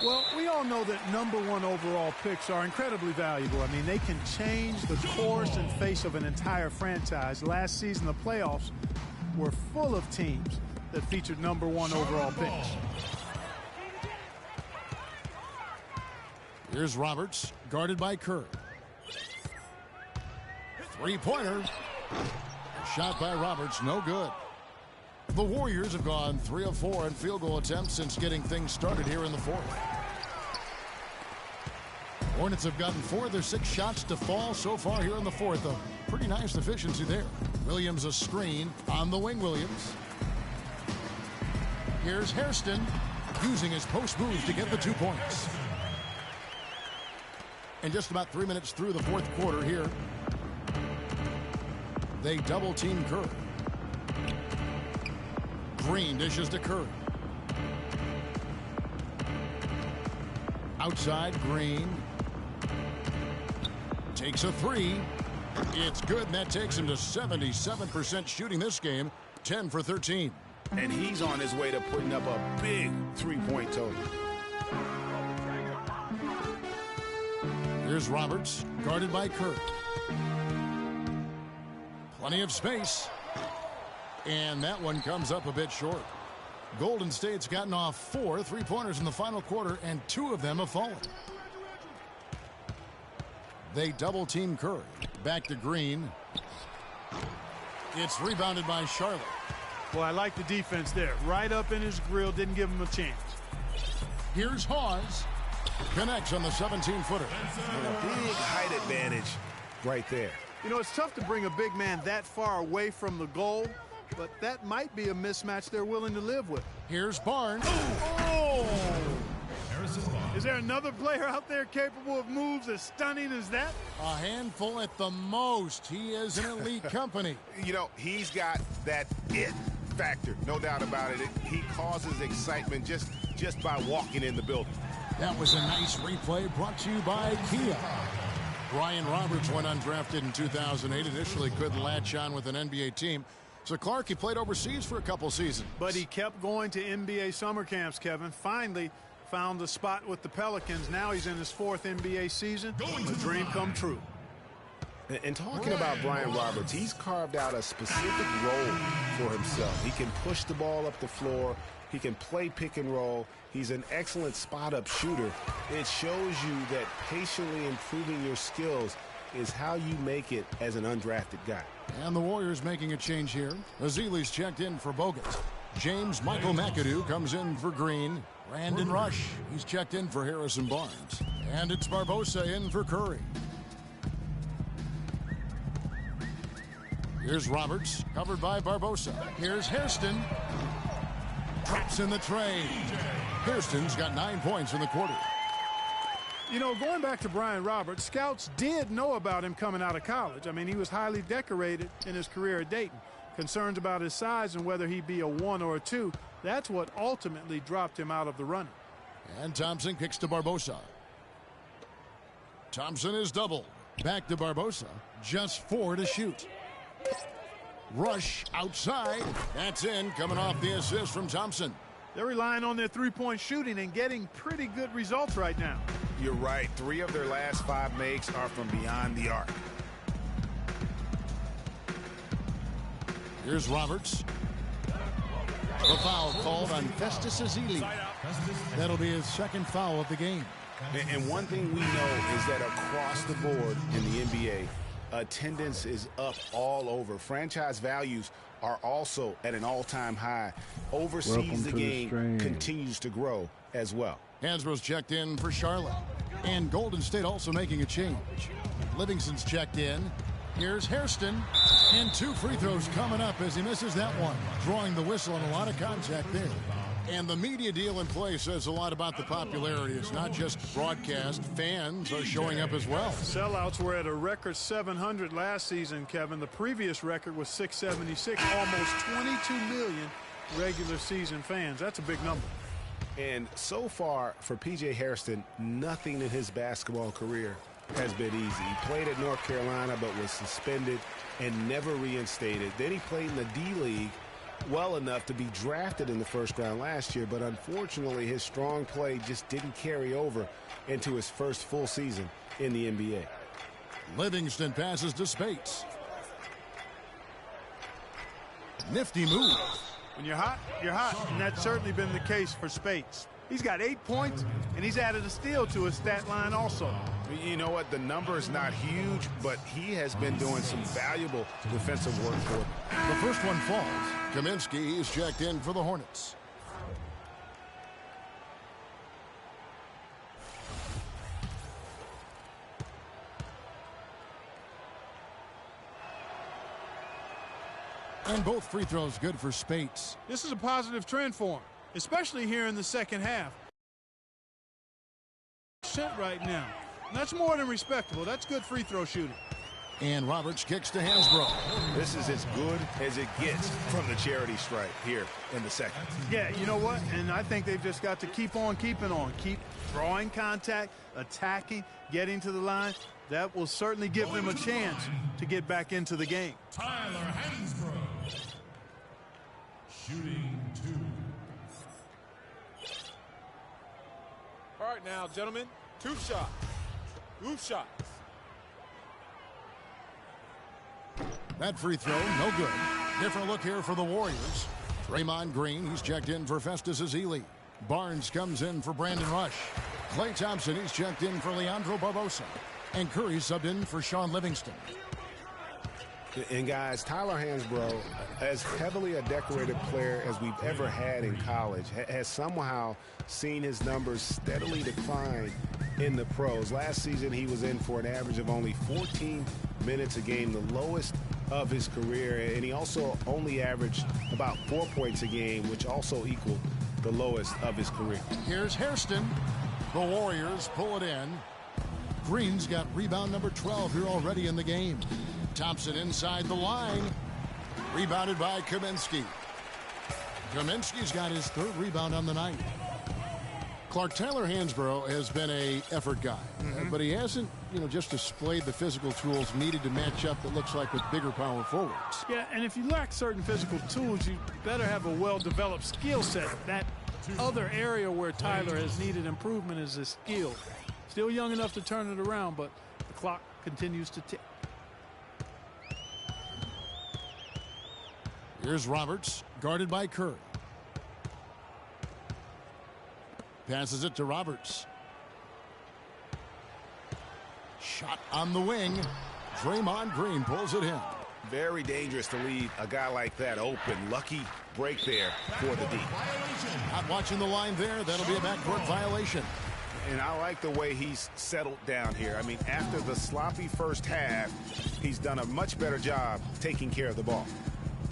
Well, we all know that #1 overall picks are incredibly valuable. I mean, they can change the course and face of an entire franchise. Last season, the playoffs were full of teams that featured #1 overall picks. Here's Roberts, guarded by Curry. Three-pointer. Shot by Roberts, no good. The Warriors have gone 3 of 4 in field goal attempts since getting things started here in the fourth. Hornets have gotten 4 of their 6 shots to fall so far here in the fourth. A pretty nice efficiency there. Williams a screen on the wing. Williams. Here's Hairston using his post move to get the 2 points. And just about 3 minutes through the fourth quarter here, they double-team Curry. Green dishes to Curry. Outside, Green. Takes a 3. It's good, and that takes him to 77% shooting this game, 10 for 13. And he's on his way to putting up a big 3-point total. Here's Roberts, guarded by Curry. Plenty of space. And that one comes up a bit short. Golden State's gotten off 4 3-pointers in the final quarter, and 2 of them have fallen. They double-team Curry. Back to Green. It's rebounded by Charlotte. Well, I like the defense there. Right up in his grill, didn't give him a chance. Here's Hawes. Connects on the 17-footer. And a big height advantage right there. You know, it's tough to bring a big man that far away from the goal, but that might be a mismatch they're willing to live with. Here's Barnes. Oh! Is there another player out there capable of moves as stunning as that? A handful at the most. He is an elite company. You know, he's got that it factor, no doubt about it. He causes excitement just by walking in the building. That was a nice replay brought to you by Kia. Brian Roberts went undrafted in 2008. Initially couldn't latch on with an NBA team. So Clark, he played overseas for a couple seasons. But he kept going to NBA summer camps, Kevin. Finally found a spot with the Pelicans. Now he's in his 4th NBA season. A dream come true. And talking about Brian Roberts, he's carved out a specific role for himself. He can push the ball up the floor. He can play pick and roll. He's an excellent spot-up shooter. It shows you that patiently improving your skills is how you make it as an undrafted guy. And the Warriors making a change here. Azili's checked in for Bogut. James Michael McAdoo comes in for Green. Brandon Rush, he's checked in for Harrison Barnes. And it's Barbosa in for Curry. Here's Roberts, covered by Barbosa. Here's Hairston. Drops in the trade. Hairston's got 9 points in the quarter. You know, going back to Brian Roberts, scouts did know about him coming out of college. I mean, he was highly decorated in his career at Dayton. Concerns about his size and whether he'd be a 1 or a 2, that's what ultimately dropped him out of the running. And Thompson kicks to Barbosa. Thompson is doubled. Back to Barbosa. Just 4 to shoot. Rush outside. That's in, coming off the assist from Thompson. They're relying on their three-point shooting and getting pretty good results right now. You're right. 3 of their last 5 makes are from beyond the arc. Here's Roberts. The foul called on Festus Ezeli. That'll be his 2nd foul of the game. And one thing we know is that across the board in the NBA, attendance is up all over. Franchise values are also at an all-time high. Overseas, the game continues to grow as well. Hansbrough's checked in for Charlotte. And Golden State also making a change. Livingston's checked in. Here's Hairston. And 2 free throws coming up as he misses that one. Drawing the whistle and a lot of contact there. And the media deal in play says a lot about the popularity. It's not just broadcast. Fans are showing up as well. Sellouts were at a record 700 last season, Kevin. The previous record was 676, almost 22 million regular season fans. That's a big number. And so far for P.J. Hairston, nothing in his basketball career has been easy. He played at North Carolina but was suspended and never reinstated. Then he played in the D-League well enough to be drafted in the first round last year, but unfortunately his strong play just didn't carry over into his first full season in the NBA. Livingston passes to Spates. Nifty move. When you're hot, and that's certainly been the case for Spates. He's got 8 points, and he's added a steal to his stat line also. You know what? The number is not huge, but he has been doing some valuable defensive work for him. The first one falls. Kaminsky is checked in for the Hornets. And both free throws good for Spates. This is a positive trend for him, especially here in the second half. Right now. And that's more than respectable. That's good free throw shooting. And Roberts kicks to Hansbrough. This is as good as it gets from the charity stripe here in the second. Yeah, you know what? And I think they've just got to keep on keeping on. Keep drawing contact, attacking, getting to the line. That will certainly give them a chance to get back into the game. Tyler Hansbrough. Shooting 2. All right now, gentlemen, 2 shots. 2 shots. That free throw, no good. Different look here for the Warriors. Draymond Green, he's checked in for Festus Ezeli. Barnes comes in for Brandon Rush. Klay Thompson, he's checked in for Leandro Barbosa. And Curry subbed in for Sean Livingston. And guys, Tyler Hansbrough, as heavily a decorated player as we've ever had in college, has somehow seen his numbers steadily decline in the pros. Last season, he was in for an average of only 14 minutes a game, the lowest of his career. And he also only averaged about 4 points a game, which also equaled the lowest of his career. Here's Hairston. The Warriors pull it in. Green's got rebound number 12 here already in the game. Thompson inside the line. Rebounded by Kaminsky. Kaminsky's got his 3rd rebound on the night. Clark, Tyler Hansbrough has been a effort guy, but he hasn't, just displayed the physical tools needed to match up, it looks like, with bigger power forwards. Yeah, and if you lack certain physical tools, you better have a well-developed skill set. That other area where Tyler has needed improvement is his skill. Still young enough to turn it around, but the clock continues to tick. Here's Roberts, guarded by Curry. Passes it to Roberts. Shot on the wing. Draymond Green pulls it in. Very dangerous to leave a guy like that open. Lucky break there for the D. Not watching the line there. That'll be a backcourt violation. And I like the way he's settled down here. I mean, after the sloppy first half, he's done a much better job taking care of the ball.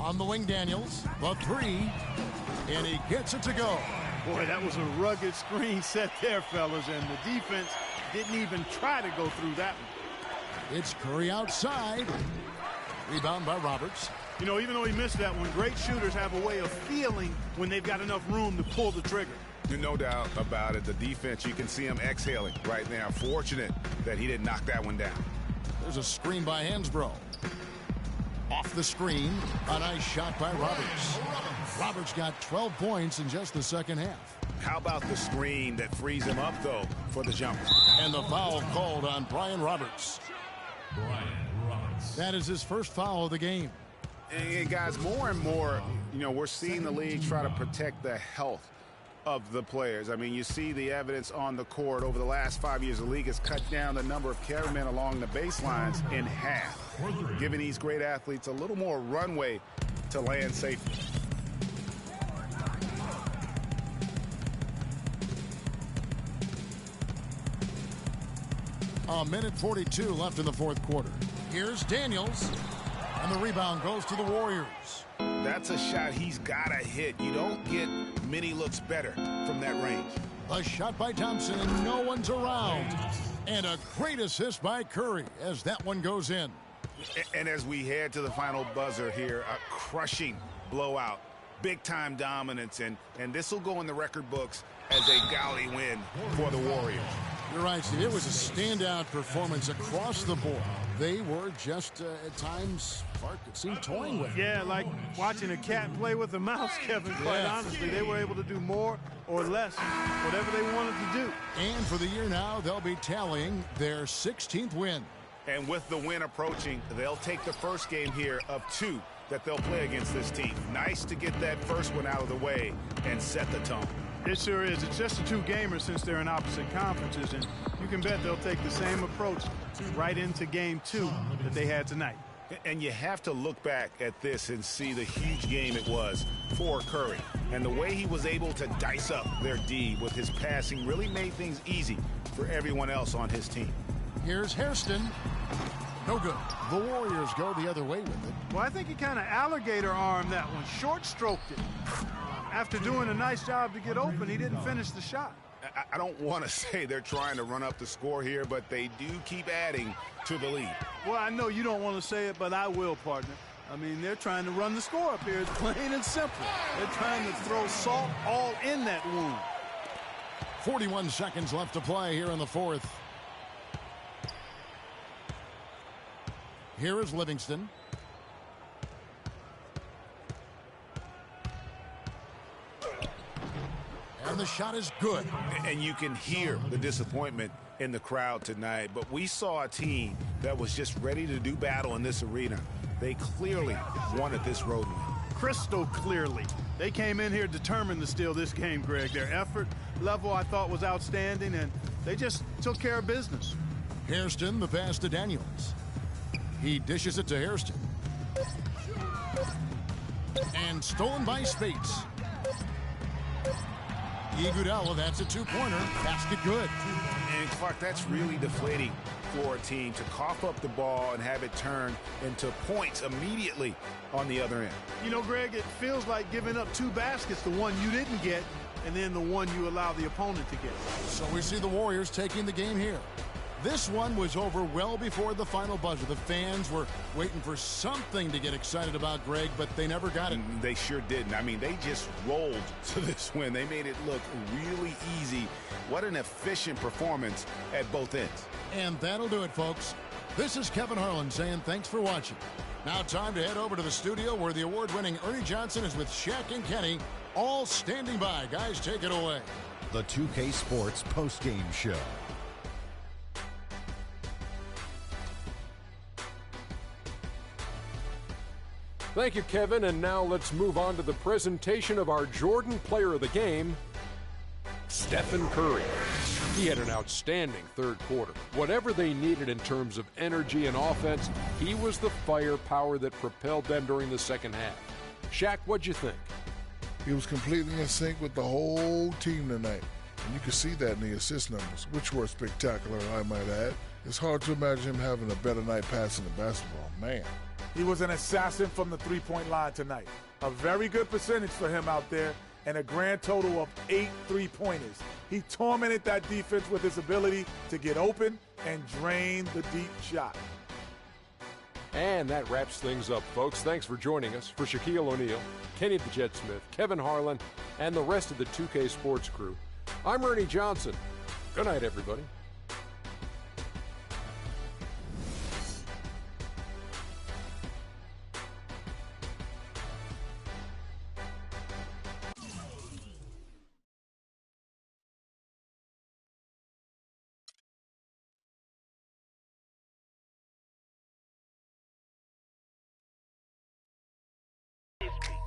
On the wing, Daniels. The 3. And he gets it to go. Boy, that was a rugged screen set there, fellas, and the defense didn't even try to go through that one. It's Curry outside. Rebound by Roberts. Even though he missed that one, great shooters have a way of feeling when they've got enough room to pull the trigger. No doubt about it. The defense, you can see him exhaling right now. Fortunate that he didn't knock that one down. There's a screen by Hansbrough. Off the screen, a nice shot by Roberts. Roberts got 12 points in just the second half. How about the screen that frees him up, though, for the jumper? And the foul called on Brian Roberts. That is his first foul of the game. And guys, more and more, we're seeing the league try to protect the health of the players. I mean, you see the evidence on the court. Over the last 5 years, the league has cut down the number of cameramen along the baselines in half, giving these great athletes a little more runway to land safely. A minute 42 left in the fourth quarter. Here's Daniels, and the rebound goes to the Warriors. That's a shot he's got to hit. You don't get many looks better from that range. A shot by Thompson, and no one's around. And a great assist by Curry as that one goes in. And as we head to the final buzzer here, a crushing blowout. Big-time dominance, and this will go in the record books as a gaudy win for the Warriors. You're right, Steve. It was a standout performance across the board. They were just, at times, Clark, it seemed toying with it. Yeah, like watching a cat play with a mouse, Kevin, quite honestly. They were able to do more or less, whatever they wanted to do. And for the year now, they'll be tallying their 16th win. And with the win approaching, they'll take the first game here of 2 that they'll play against this team. Nice to get that first one out of the way and set the tone. It sure is. It's just a 2-gamer since they're in opposite conferences, and you can bet they'll take the same approach right into game 2 that they had tonight. And you have to look back at this and see the huge game it was for Curry. And the way he was able to dice up their D with his passing really made things easy for everyone else on his team. Here's Hairston. No good. The Warriors go the other way with it. Well, I think he kind of alligator-armed that one, short-stroked it. After doing a nice job to get open, he didn't finish the shot. I don't want to say they're trying to run up the score here, but they do keep adding to the lead. Well, I know you don't want to say it, but I will, partner. I mean, they're trying to run the score up here. It's plain and simple. They're trying to throw salt all in that wound. 41 seconds left to play here in the fourth. Here is Livingston. And the shot is good. And you can hear the disappointment in the crowd tonight. But we saw a team that was just ready to do battle in this arena. They clearly wanted this road win. Crystal clearly. They came in here determined to steal this game, Greg. Their effort level, I thought, was outstanding, and they just took care of business. Hairston, the pass to Daniels. He dishes it to Hairston. And stolen by Spates. Iguodala, that's a 2-pointer. Basket good. And Clark, that's really deflating for a team to cough up the ball and have it turn into points immediately on the other end. You know, Greg, it feels like giving up 2 baskets, the one you didn't get, and then the one you allow the opponent to get. So we see the Warriors taking the game here. This one was over well before the final buzzer. The fans were waiting for something to get excited about, Greg, but they never got it. They sure didn't. I mean, they just rolled to this win. They made it look really easy. What an efficient performance at both ends. And that'll do it, folks. This is Kevin Harlan saying thanks for watching. Now time to head over to the studio where the award-winning Ernie Johnson is with Shaq and Kenny, all standing by. Guys, take it away. The 2K Sports postgame show. Thank you, Kevin. And now let's move on to the presentation of our Jordan Player of the Game, Stephen Curry. He had an outstanding third quarter. Whatever they needed in terms of energy and offense, he was the firepower that propelled them during the second half. Shaq, what'd you think? He was completely in sync with the whole team tonight. And you could see that in the assist numbers, which were spectacular, I might add. It's hard to imagine him having a better night passing the basketball. Man. He was an assassin from the three-point line tonight. A very good percentage for him out there, and a grand total of 8 3-pointers. He tormented that defense with his ability to get open and drain the deep shot. And that wraps things up, folks. Thanks for joining us. For Shaquille O'Neal, Kenny the Jet Smith, Kevin Harlan, and the rest of the 2K Sports crew, I'm Ernie Johnson. Good night, everybody.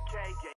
K.A.